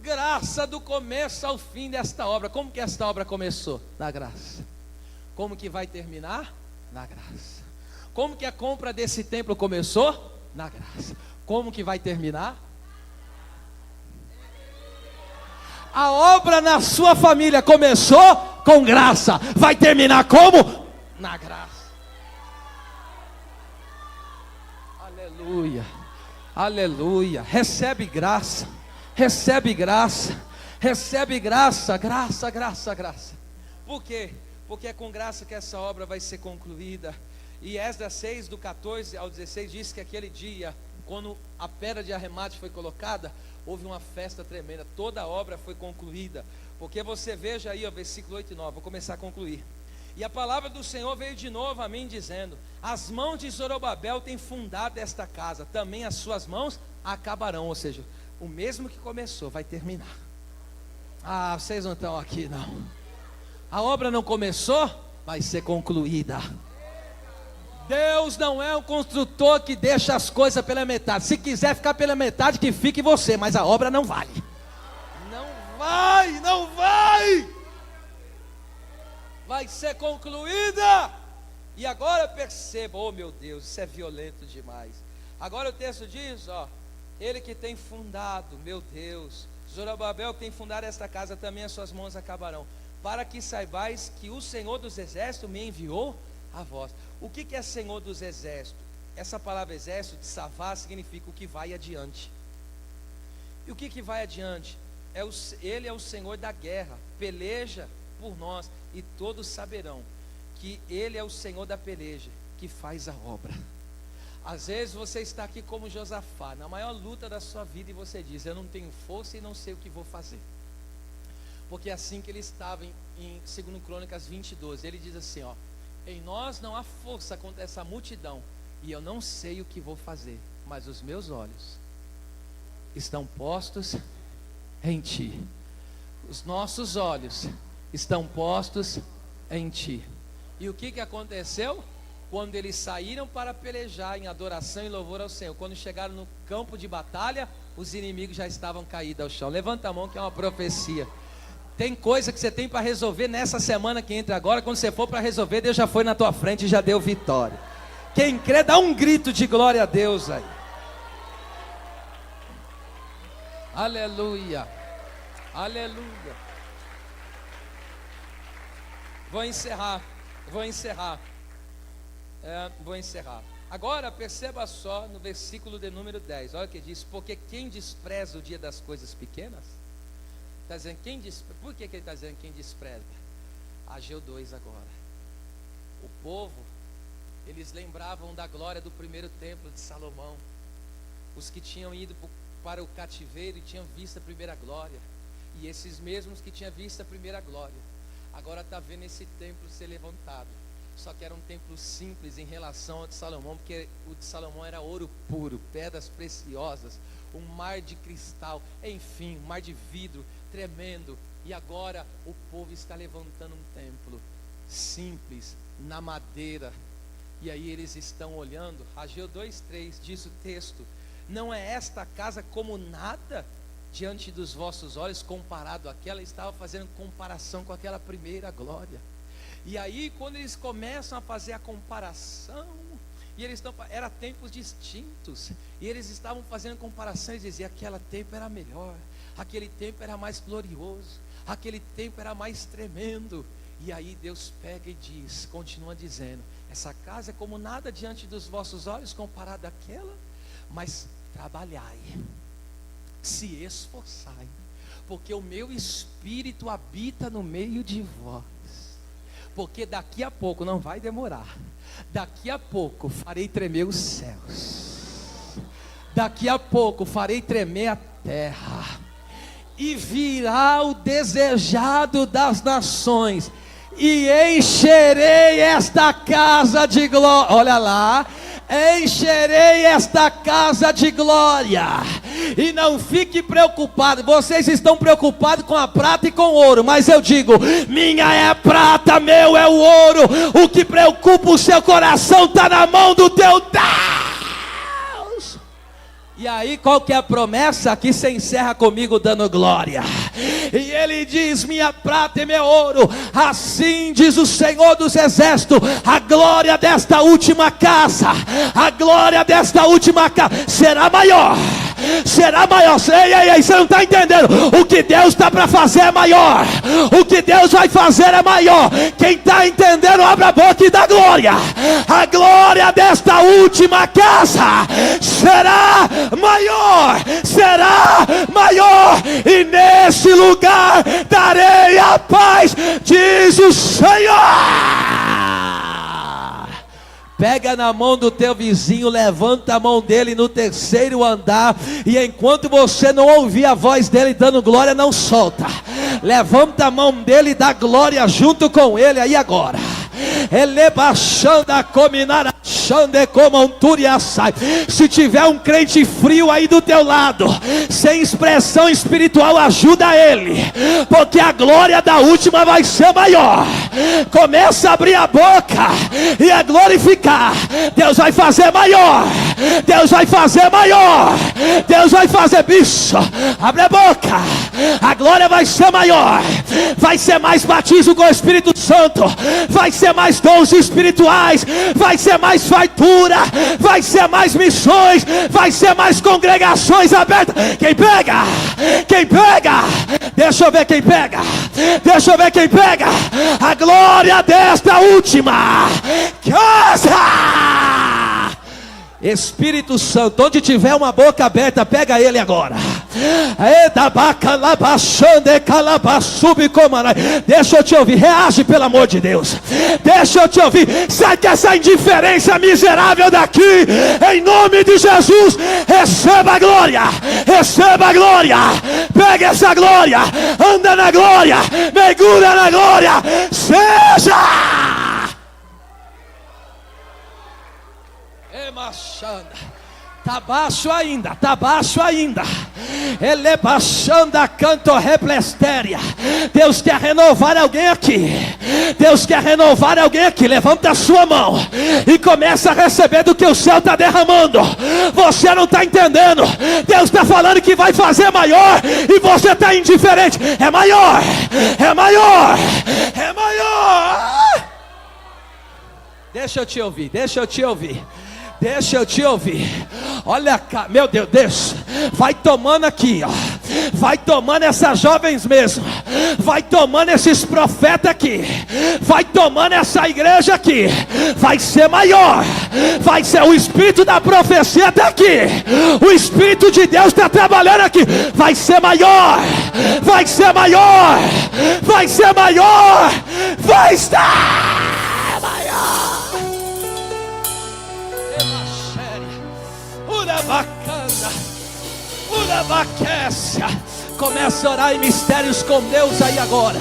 Graça do começo ao fim desta obra. Como que esta obra começou? Na graça. Como que vai terminar? Na graça. Como que a compra desse templo começou? Na graça. Como que vai terminar? A obra na sua família começou com graça, vai terminar como? Na graça. Aleluia, aleluia. Recebe graça, recebe graça, recebe graça, graça, graça, graça. Por quê? Porque é com graça que essa obra vai ser concluída. E Esdras 6, do 14 ao 16, diz que aquele dia, quando a pedra de arremate foi colocada, houve uma festa tremenda, toda a obra foi concluída. Porque você veja aí, versículo 8 e 9, vou começar a concluir. E a palavra do Senhor veio de novo a mim, dizendo: as mãos de Zorobabel têm fundado esta casa, também as suas mãos acabarão. Ou seja, o mesmo que começou vai terminar. Vocês não estão aqui não. A obra não começou, vai ser concluída. Deus não é um construtor que deixa as coisas pela metade. Se quiser ficar pela metade, que fique você, mas a obra não vale. Não vai, não vai. Vai ser concluída. E agora perceba, oh meu Deus, isso é violento demais. Agora o texto diz, ele que tem fundado, meu Deus, Zorobabel que tem fundado esta casa, também as suas mãos acabarão, para que saibais que o Senhor dos Exércitos me enviou a vós. O que é Senhor dos Exércitos? Essa palavra exército, de savá, significa o que vai adiante. E o que vai adiante? Ele é o Senhor da guerra, peleja por nós, e todos saberão que Ele é o Senhor da peleja, que faz a obra. Às vezes você está aqui como Josafá, na maior luta da sua vida, e você diz: eu não tenho força e não sei o que vou fazer. Porque é assim que ele estava em 2 Crônicas 20:12. Ele diz assim, ó: em nós não há força contra essa multidão, e eu não sei o que vou fazer, mas os meus olhos estão postos em ti. Os nossos olhos estão postos em ti. E o que aconteceu? Quando eles saíram para pelejar em adoração e louvor ao Senhor, quando chegaram no campo de batalha, os inimigos já estavam caídos ao chão. Levanta a mão, que é uma profecia. Tem coisa que você tem para resolver nessa semana que entra agora. Quando você for para resolver, Deus já foi na tua frente e já deu vitória. Quem crê, dá um grito de glória a Deus aí. Aleluia, aleluia. Vou encerrar. Agora perceba só no versículo de número 10. Olha o que diz: porque quem despreza o dia das coisas pequenas, está dizendo por que ele está dizendo quem despreza? Ageu 2 agora. O povo, eles lembravam da glória do primeiro templo de Salomão. Os que tinham ido para o cativeiro e tinham visto a primeira glória. E esses mesmos que tinham visto a primeira glória, agora está vendo esse templo ser levantado. Só que era um templo simples em relação ao de Salomão, porque o de Salomão era ouro puro, pedras preciosas, um mar de cristal, enfim, um mar de vidro tremendo. E agora o povo está levantando um templo simples, na madeira. E aí eles estão olhando. Ageu 2:3 diz o texto: não é esta casa como nada diante dos vossos olhos comparado àquela? Estava fazendo comparação com aquela primeira glória. E aí quando eles começam a fazer a comparação, e eles eram templos distintos, e eles estavam fazendo comparação e diziam: aquele templo era melhor, aquele templo era mais glorioso, aquele templo era mais tremendo. E aí Deus pega e diz, continua dizendo: essa casa é como nada diante dos vossos olhos comparado àquela, mas trabalhai, se esforçai, porque o meu Espírito habita no meio de vós. Porque daqui a pouco, não vai demorar, daqui a pouco farei tremer os céus, daqui a pouco farei tremer a terra, e virá o desejado das nações, e encherei esta casa de glória. Olha lá, encherei esta casa de glória. E não fique preocupado. Vocês estão preocupados com a prata e com o ouro, mas eu digo: minha é prata, meu é o ouro. O que preocupa o seu coração está na mão do teu Deus. E aí qual que é a promessa? Que se encerra comigo dando glória. E ele diz: minha prata e meu ouro, assim diz o Senhor dos Exércitos, a glória desta última casa, a glória desta última casa será maior. Será maior. Ei, você não está entendendo? O que Deus está para fazer é maior. O que Deus vai fazer é maior. Quem está entendendo, abre a boca e dá glória. A glória desta última casa será maior. Será maior. E nesse lugar darei a paz, diz o Senhor. Pega na mão do teu vizinho, levanta a mão dele no terceiro andar, e enquanto você não ouvir a voz dele dando glória, não solta. Levanta a mão dele e dá glória junto com ele aí agora. Se tiver um crente frio aí do teu lado, sem expressão espiritual, ajuda ele, porque a glória da última vai ser maior. Começa a abrir a boca e a glorificar. Deus vai fazer maior. Deus vai fazer maior. Deus vai fazer, bicho, abre a boca. A glória vai ser maior. Vai ser mais batismo com o Espírito Santo. Vai ser mais dons espirituais. Vai ser mais fartura. Vai ser mais missões. Vai ser mais congregações abertas. Quem pega? Quem pega? Deixa eu ver quem pega. Deixa eu ver quem pega. A glória desta última casa. Espírito Santo, onde tiver uma boca aberta, pega ele agora. Deixa eu te ouvir, reage pelo amor de Deus. Deixa eu te ouvir, sai dessa indiferença miserável daqui, em nome de Jesus. Receba a glória, receba a glória, pega essa glória, anda na glória, mergulha na glória, seja Emachanda. Tá baixo ainda, tá baixo ainda. Ele baixando a canto replestéria. Deus quer renovar alguém aqui. Deus quer renovar alguém aqui. Levanta a sua mão e começa a receber do que o céu está derramando. Você não está entendendo. Deus está falando que vai fazer maior e você está indiferente. É maior, é maior, é maior. Deixa eu te ouvir, deixa eu te ouvir. Deixa eu te ouvir. Olha cá, meu Deus, deixa. Vai tomando aqui, ó. Vai tomando essas jovens mesmo. Vai tomando esses profetas aqui. Vai tomando essa igreja aqui. Vai ser maior. Vai ser o espírito da profecia está aqui. O espírito de Deus está trabalhando aqui. Vai ser maior. Vai ser maior. Vai ser maior. Vai estar maior. Bacana, pura baquécia. Começa a orar em mistérios com Deus aí agora.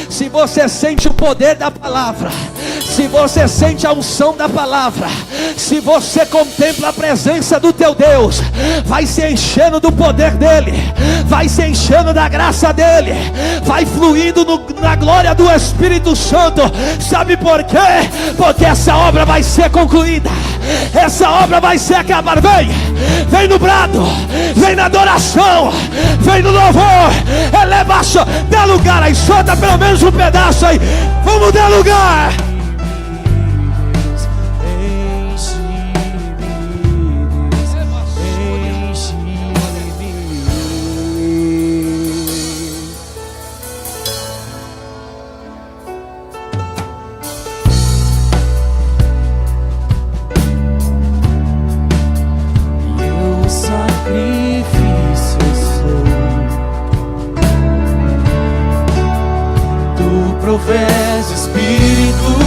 Se você sente o poder da palavra, se você sente a unção da palavra, se você contempla a presença do teu Deus, vai se enchendo do poder dele, vai se enchendo da graça dele, vai fluindo na glória do Espírito Santo. Sabe por quê? Porque essa obra vai ser concluída, essa obra vai ser acabada. Vem no brado, vem na adoração, vem no louvor. Eleva, dá lugar aí, solta pelo menos um pedaço aí. Vamos dar lugar. Professa Espírito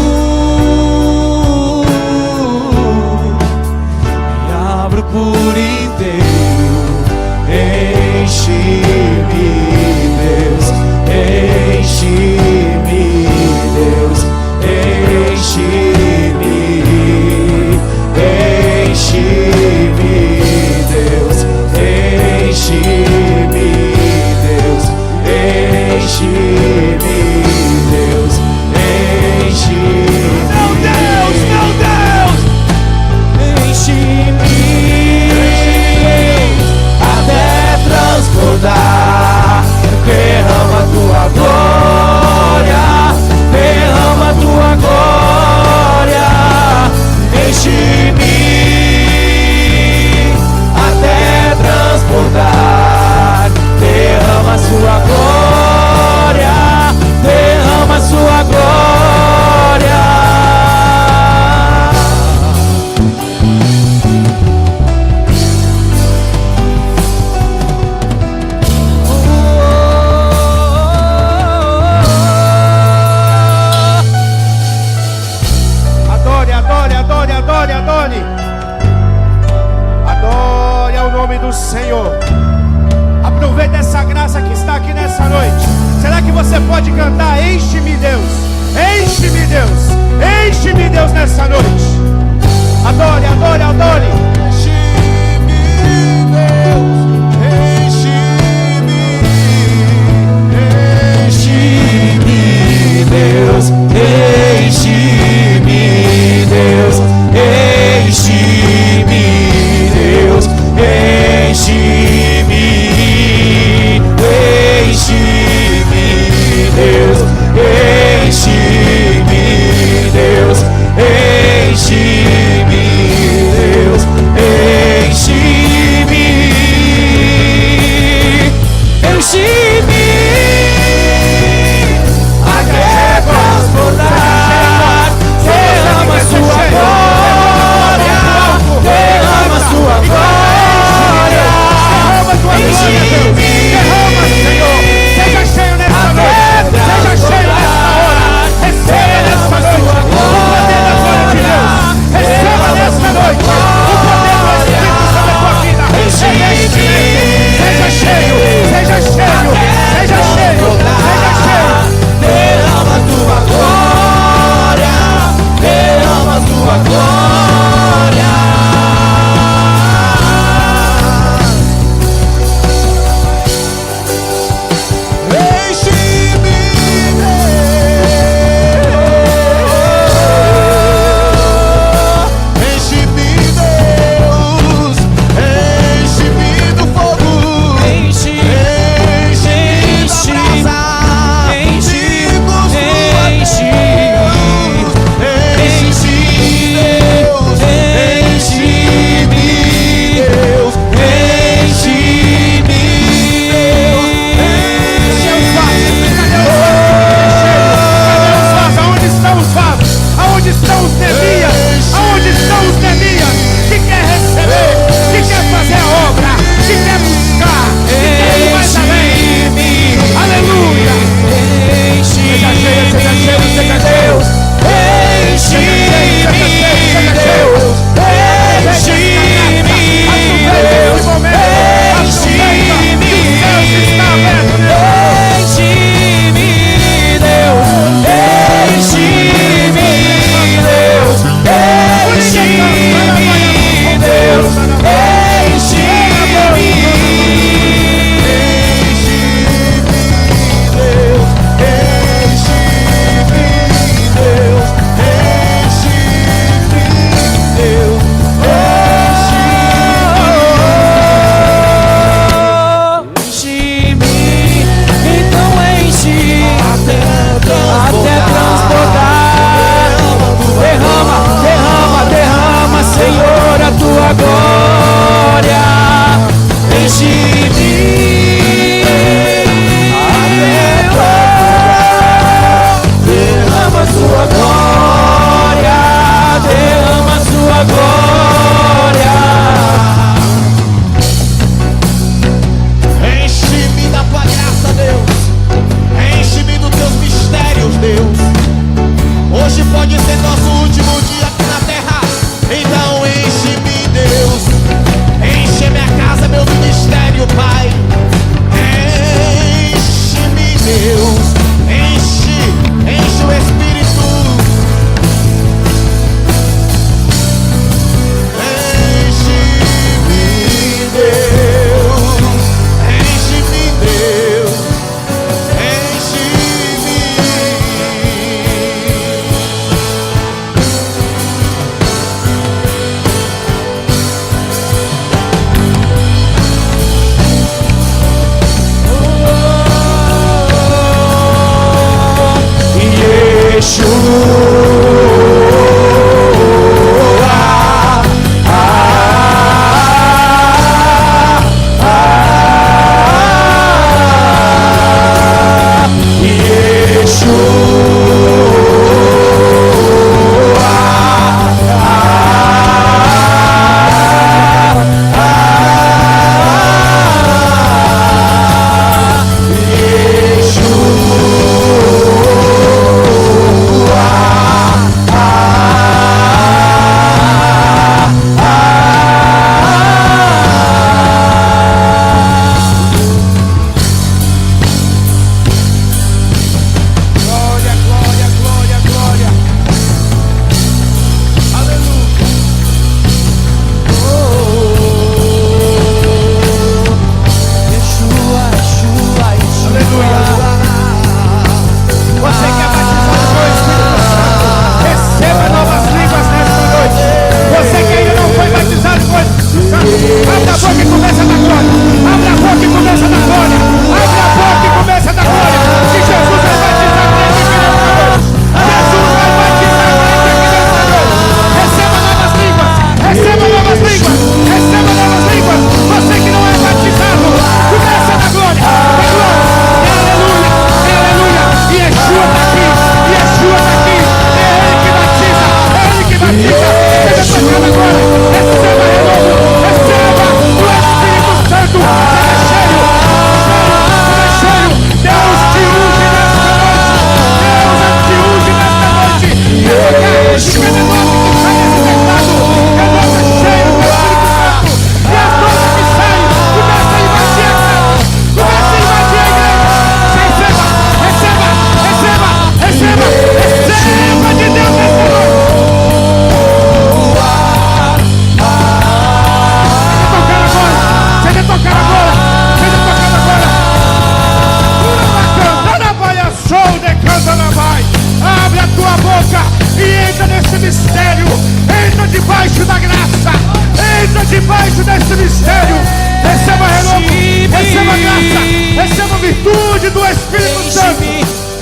debaixo desse mistério. Receba renovo, receba graça, receba virtude do Espírito Santo.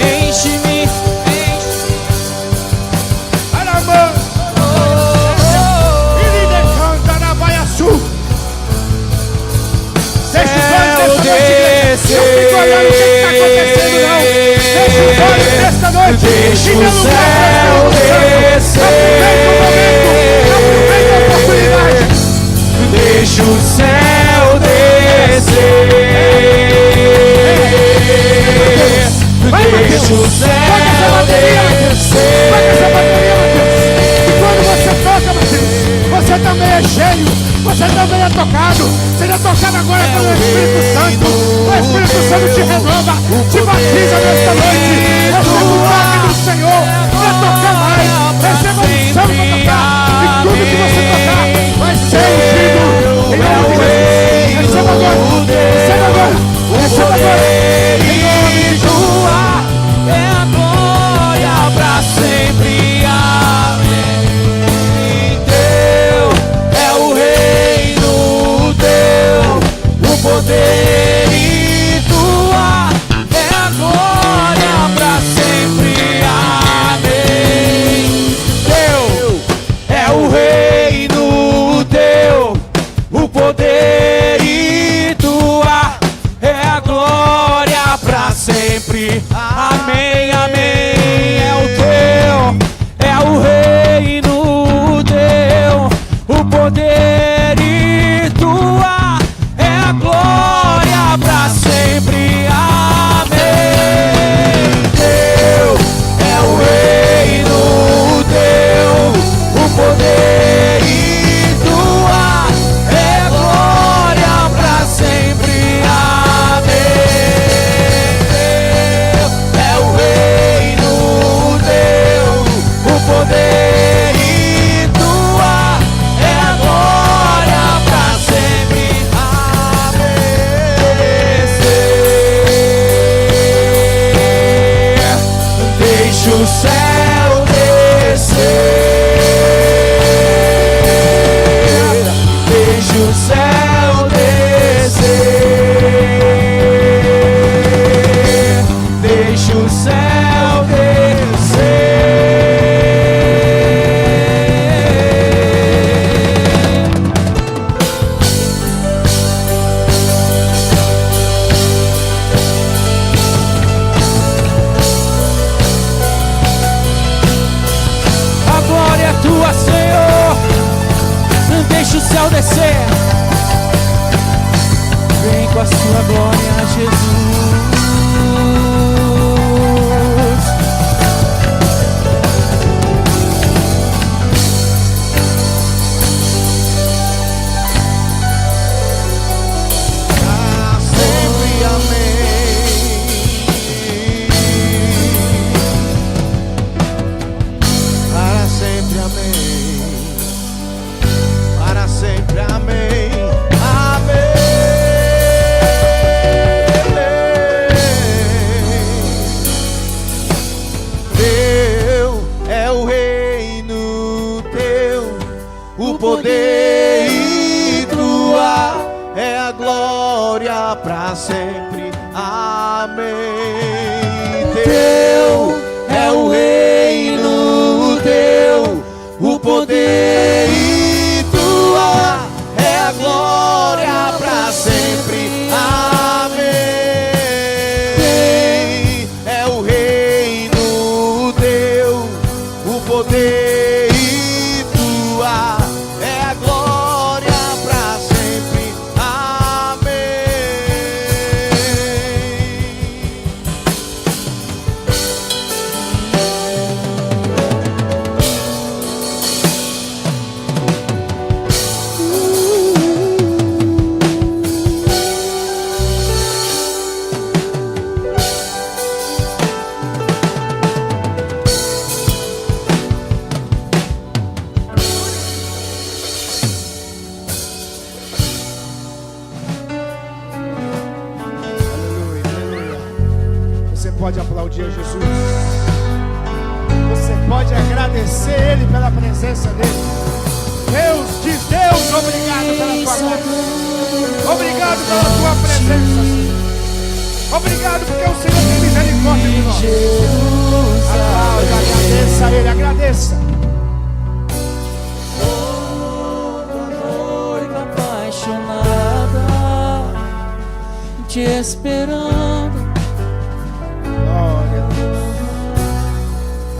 Enche-me, Aramã. Ele decanta na Baia Sul. Deixa os olhos dessa noite, igreja. Não fica olhando o que está acontecendo, não. Deixa os olhos desta noite. Deixa o céu descer. Aproveita a oportunidade. Deixa o céu descer. Deixa o céu descer. Toca essa bateria, Mateus. E quando você toca, Mateus, você também é cheio. Você também é tocado. Seja tocado agora pelo Espírito Santo. O Espírito Santo te renova, te batiza nesta noite. Receba o toque do Senhor para tocar mais. Receba a unção para tocar. E tudo que você tocar vai ser ungido. Em nome de Jesus. Receba agora. Receba agora. Receba agora. Em nome de Jesus. É a glória para sempre. Amém. Teu é o reino teu, o poder e tua é a glória para sempre. Amém. Teu é o reino teu, o poder e tua é a glória para sempre. Amém, amém. É o teu, é o reino teu, o poder e tua é a glória para sempre. Amém. Teu é o reino teu, o poder e tua é a glória para sempre. É o reino teu, o poder e tua é a glória para sempre. Deixa o céu descer. Deixa o céu descer. Deixa o céu descer. A glória é tua, Senhor. Deixa o céu descer. Vem com a sua glória, Jesus. Para sempre, amém. Para sempre, amém. Para sempre, amém. Teu é o reino teu, o poder e tua é a glória para sempre. Amém. Teu é o reino teu, o poder e tua é a glória para sempre. Amém. É o reino teu, o poder e tua é a glória para sempre. Amém. Pode aplaudir a Jesus. Você pode agradecer Ele pela presença dele. Deus, diz Deus, obrigado pela Obrigado pela tua presença, Senhor. Obrigado porque o Senhor tem misericórdia de nós. Aplauda, agradeça a Ele, agradeça. Apaixonada, te esperando. Glória a Deus.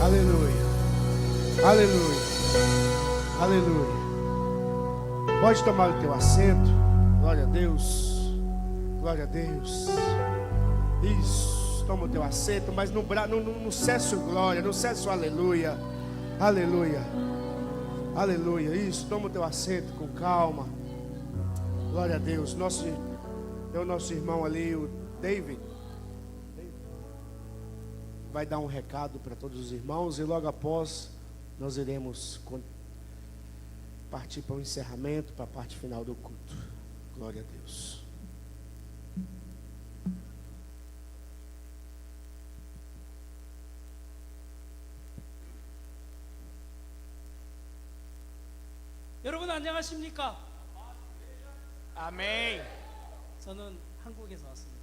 Aleluia. Aleluia. Aleluia. Pode tomar o teu assento. Glória a Deus. Glória a Deus. Isso. Toma o teu assento, mas não cesse o glória, não cesse o aleluia. Aleluia. Aleluia. Isso. Toma o teu assento com calma. Glória a Deus. É o nosso irmão ali, o David. Vai dar um recado para todos os irmãos e logo após nós iremos partir para o encerramento, para a parte final do culto. Glória a Deus. 여러분 안녕하십니까? Amém. 저는 한국에서 왔습니다.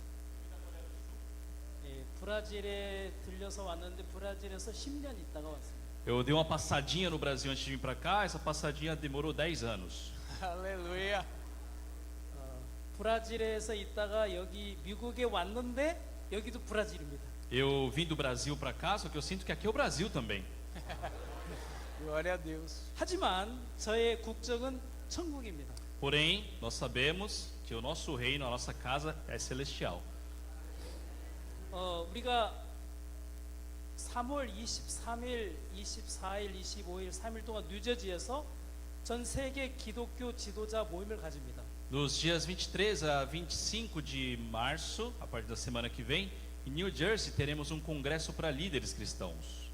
예, 브라질에 들려서 왔는데 브라질에서 10년 있다가 왔습니다. Eu dei uma passadinha no Brasil antes de vir para cá. Essa passadinha demorou 10 anos. Aleluia. 브라질에서 있다가 여기 미국에 왔는데 여기도 브라질입니다. Eu vim do Brasil para cá, só que eu sinto que aqui é o Brasil também. Glória a Deus. 하지만 저의 국적은 천국입니다. Porém, nós sabemos que o nosso reino, a nossa casa é celestial. 우리가 3월 23일, 24일, 25일, 3일 동안 뉴저지에서 전 세계 기독교 지도자 모임을 가집니다. Nos dias 23 a 25 de março, a partir da semana que vem, em New Jersey teremos um congresso para líderes cristãos.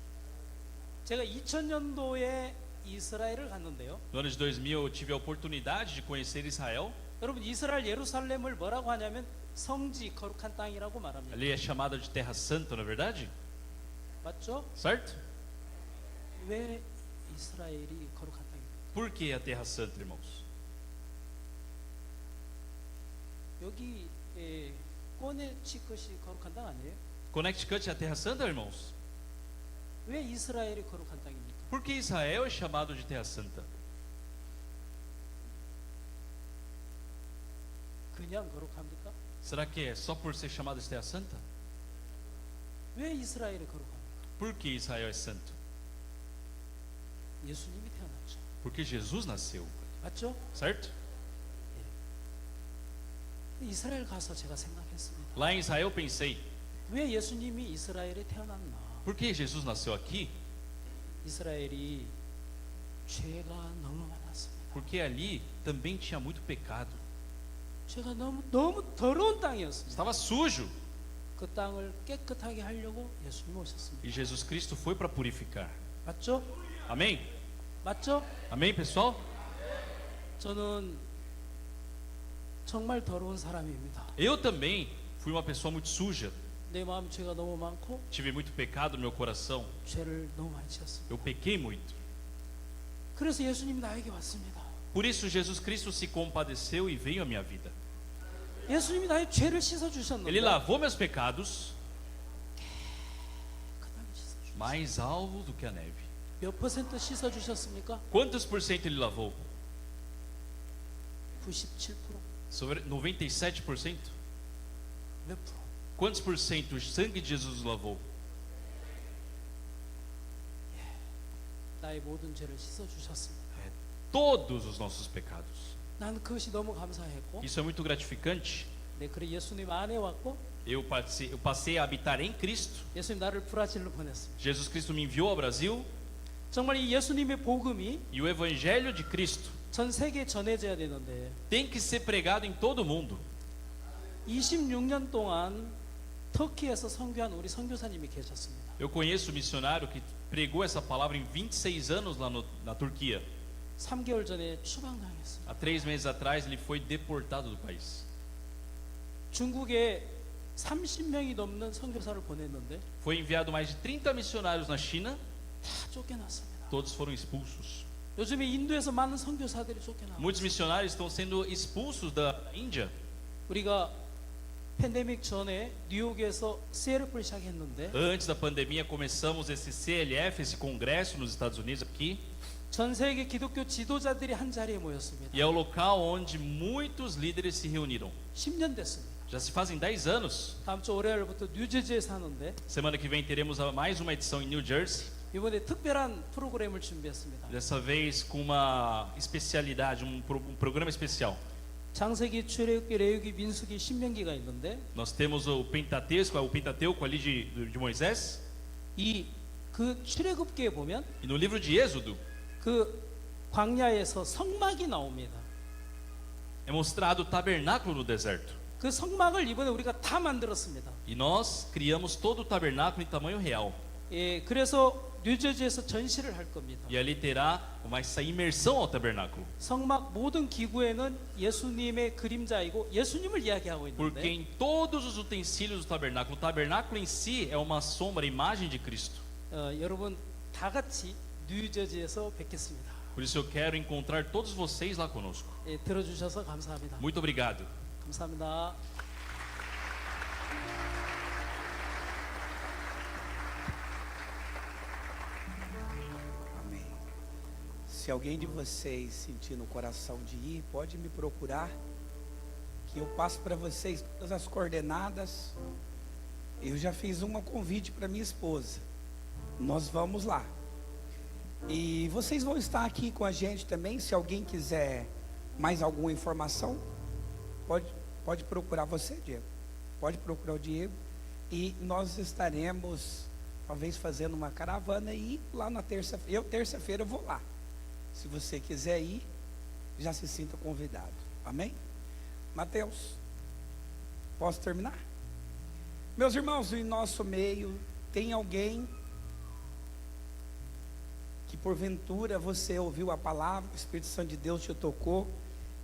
제가 2000년도에 이스라엘을 갔는데요. No ano de 2000 eu tive a oportunidade de conhecer Israel. 여러분 이스라엘 예루살렘을 뭐라고 하냐면 성지 거룩한 땅이라고 말합니다. Ali é chamada de Terra Santa, não é verdade? 맞죠? Certo? 왜 이스라엘이 거룩한 땅입니까? Por que a Terra Santa, irmãos? 여기 코네티컷이 거룩한 땅 아니에요? Connecticut é a Terra Santa, irmãos? 왜 이스라엘이 거룩한 땅입니까? Por que Israel é chamado de Terra Santa? 그냥 거룩합니까? Será que é só por ser chamado de Terra Santa? 왜 이스라엘이 거룩합니까? Por que Israel é santo? 예수님이 태어났죠. Porque Jesus nasceu, 맞죠? certo? 이스라엘 가서 제가 생각했습니다. Lá em Israel eu pensei, 왜 예수님이 이스라엘에 태어났나? por que Jesus nasceu aqui? 이스라엘이 죄가 너무 많았습니다. Porque ali também tinha muito pecado. 죄가 너무 더러운 땅이었습니다. Estava sujo. 그 땅을 깨끗하게 하려고 예수님 오셨습니다. E Jesus Cristo foi para purificar. 맞죠? Amém? 맞죠? Amém, pessoal? 저는 정말 더러운 사람입니다. Eu também fui uma pessoa muito suja. 내 마음 죄가 너무 많고 Tive muito pecado no meu coração. 죄를 너무 많이 지었습니다. Eu pequei muito. 그래서 예수님이 나에게 왔습니다. Por isso Jesus Cristo se compadeceu e veio à minha vida. 예수님이 나의 죄를 씻어 주셨는데 Ele lavou meus pecados 깨끗하게 씻어 주셨어요. mais alvo do que a neve. 몇 퍼센트 씻어 주셨습니까? Quantos por cento ele lavou? 97%. Sobre 97%? 몇 프로? Quantos por cento o sangue de Jesus lavou? 나의 모든 죄를 씻어 주셨습니다. Todos os nossos pecados. 난 그것이 너무 감사했고, Isso é muito gratificante. 네, 그래 예수님 안에 왔고, Eu passei a habitar em Cristo. 예수님 나를 브라질로 보냈습니다. Jesus Cristo me enviou ao Brasil. 정말 이 예수님의 복음이 E o Evangelho de Cristo 전 세계에 전해져야 되는데 tem que ser pregado em todo o mundo. 26년 동안 터키에서 선교한 우리 선교사님이 계셨습니다. Eu conheço um missionário que pregou essa palavra em 26 anos lá na Turquia. 3개월 전에 추방당했습니다. Há 3 meses atrás ele foi deportado do país. 중국에 30명이 넘는 선교사를 보냈는데 Foi enviado mais de 30 missionários na China. 다 쫓겨났습니다. Todos foram expulsos. 요즘에 인도에서 많은 선교사들이 쫓겨나고 Muitos missionários estão sendo expulsos da Índia. 우리가 팬데믹 전에 뉴욕에서 CLF를 시작했는데 Antes da pandemia começamos esse CLF, esse congresso nos Estados Unidos aqui. 전 세계 기독교 지도자들이 한 자리에 모였습니다. E é o local onde muitos líderes se reuniram. 10년 됐습니다. Já se fazem 10 anos. 다음 주 월요일부터 뉴저지에 사는데 Semana que vem teremos mais uma edição em New Jersey. 이번에 특별한 프로그램을 준비했습니다. Dessa vez com uma especialidade, um programa especial. 창세기, 출애굽기, 레위기, 민수기, 신명기가 있는데 Nós temos o Pentateuco ali de Moisés. 이 그 출애굽기에 보면 E no livro de Êxodo 그 광야에서 성막이 나옵니다. é mostrado o tabernáculo no deserto. 그 성막을 이번에 우리가 다 만들었습니다. E nós criamos todo o tabernáculo em tamanho real. 예, 그래서 뉴저지에서 전시를 할 겁니다. E ali terá essa imersão ao tabernáculo. 성막 모든 기구에는 예수님의 그림자이고 예수님을 이야기하고 Porque 있는데 em todos os utensílios do tabernáculo, o tabernáculo em si é uma sombra, imagem de Cristo. 여러분 다 같이 뉴저지에서 뵙겠습니다. Por isso eu quero encontrar todos vocês lá conosco. 예, 들어주셔서 감사합니다. Muito obrigado. 감사합니다. Amém. Se alguém de vocês sentir no coração de ir, pode me procurar, que eu passo para vocês todas as coordenadas. Eu já fiz um convite para minha esposa. Nós vamos lá. E vocês vão estar aqui com a gente também. Se alguém quiser mais alguma informação, pode procurar você, Diego. Pode procurar o Diego. E nós estaremos talvez fazendo uma caravana e ir lá na terça-feira. Terça-feira eu vou lá. Se você quiser ir, já se sinta convidado. Amém? Mateus, posso terminar? Meus irmãos, em nosso meio tem alguém que porventura você ouviu a palavra, o Espírito Santo de Deus te tocou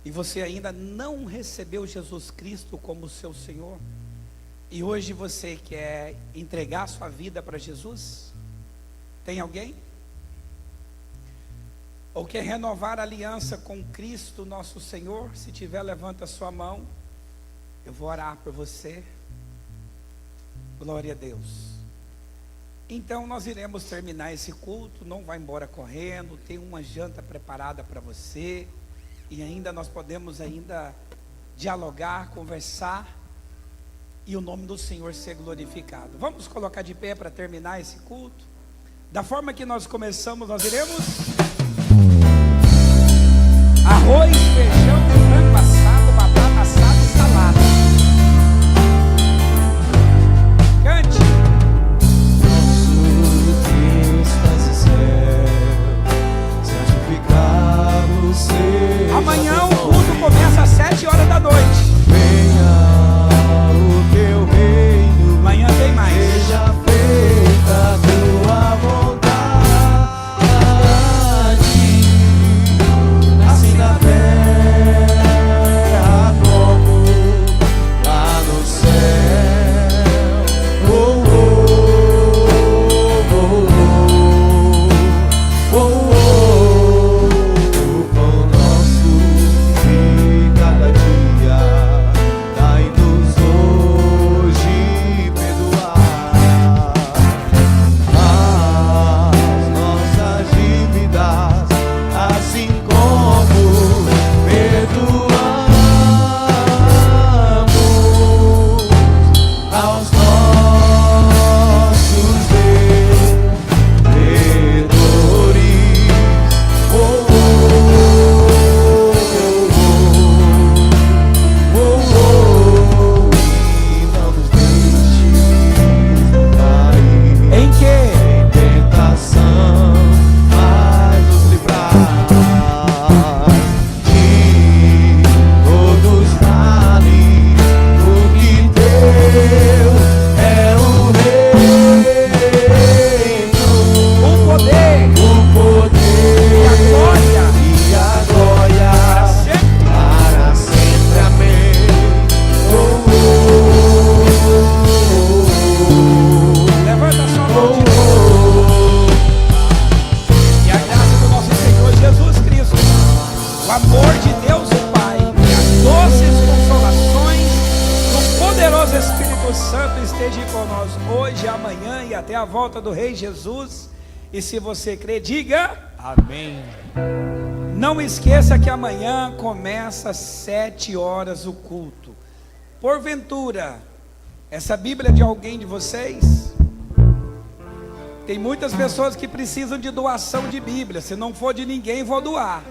e você ainda não recebeu Jesus Cristo como seu Senhor, e hoje você quer entregar sua vida para Jesus? Tem alguém? Ou quer renovar a aliança com Cristo nosso Senhor? Se tiver, levanta a sua mão, eu vou orar por você. Glória a Deus. Então nós iremos terminar esse culto. Não vá embora correndo, tem uma janta preparada para você, e ainda nós podemos ainda dialogar, conversar, e o nome do Senhor ser glorificado. Vamos colocar de pé para terminar esse culto. Da forma que nós começamos, nós iremos arroz, feijão, frango assado, batata assada e salada. Cante. Amanhã o culto começa às 7 horas da noite. Venha o teu reino, Amanhã tem mais. seja feita a tua vontade, assim na terra como lá no céu. Oh, oh, oh, oh, oh, oh. O pão nosso de cada dia, dai-nos hoje perdoar as nossas dívidas, assim como perdoamos aos nossos devedores. Oh, oh, oh, oh, e não nos deixes cair Em que? em tentação, mas nos livrar de todos males, porque teu é o reino, O poder o poder e a glória e a glória para sempre. para sempre. Amém. Oh, Levanta a sua oh, mão oh, de oh. E a graça do nosso Senhor Jesus Cristo, o amor de Deus o Pai, e as doces consolações Espírito Santo esteja conosco hoje, amanhã e até a volta do Rei Jesus. E se você crê, diga Amém. Não esqueça que amanhã começa às 7 horas o culto. Porventura, essa Bíblia é de alguém de vocês? Tem muitas pessoas que precisam de doação de Bíblia. Se não for de ninguém, vou doar.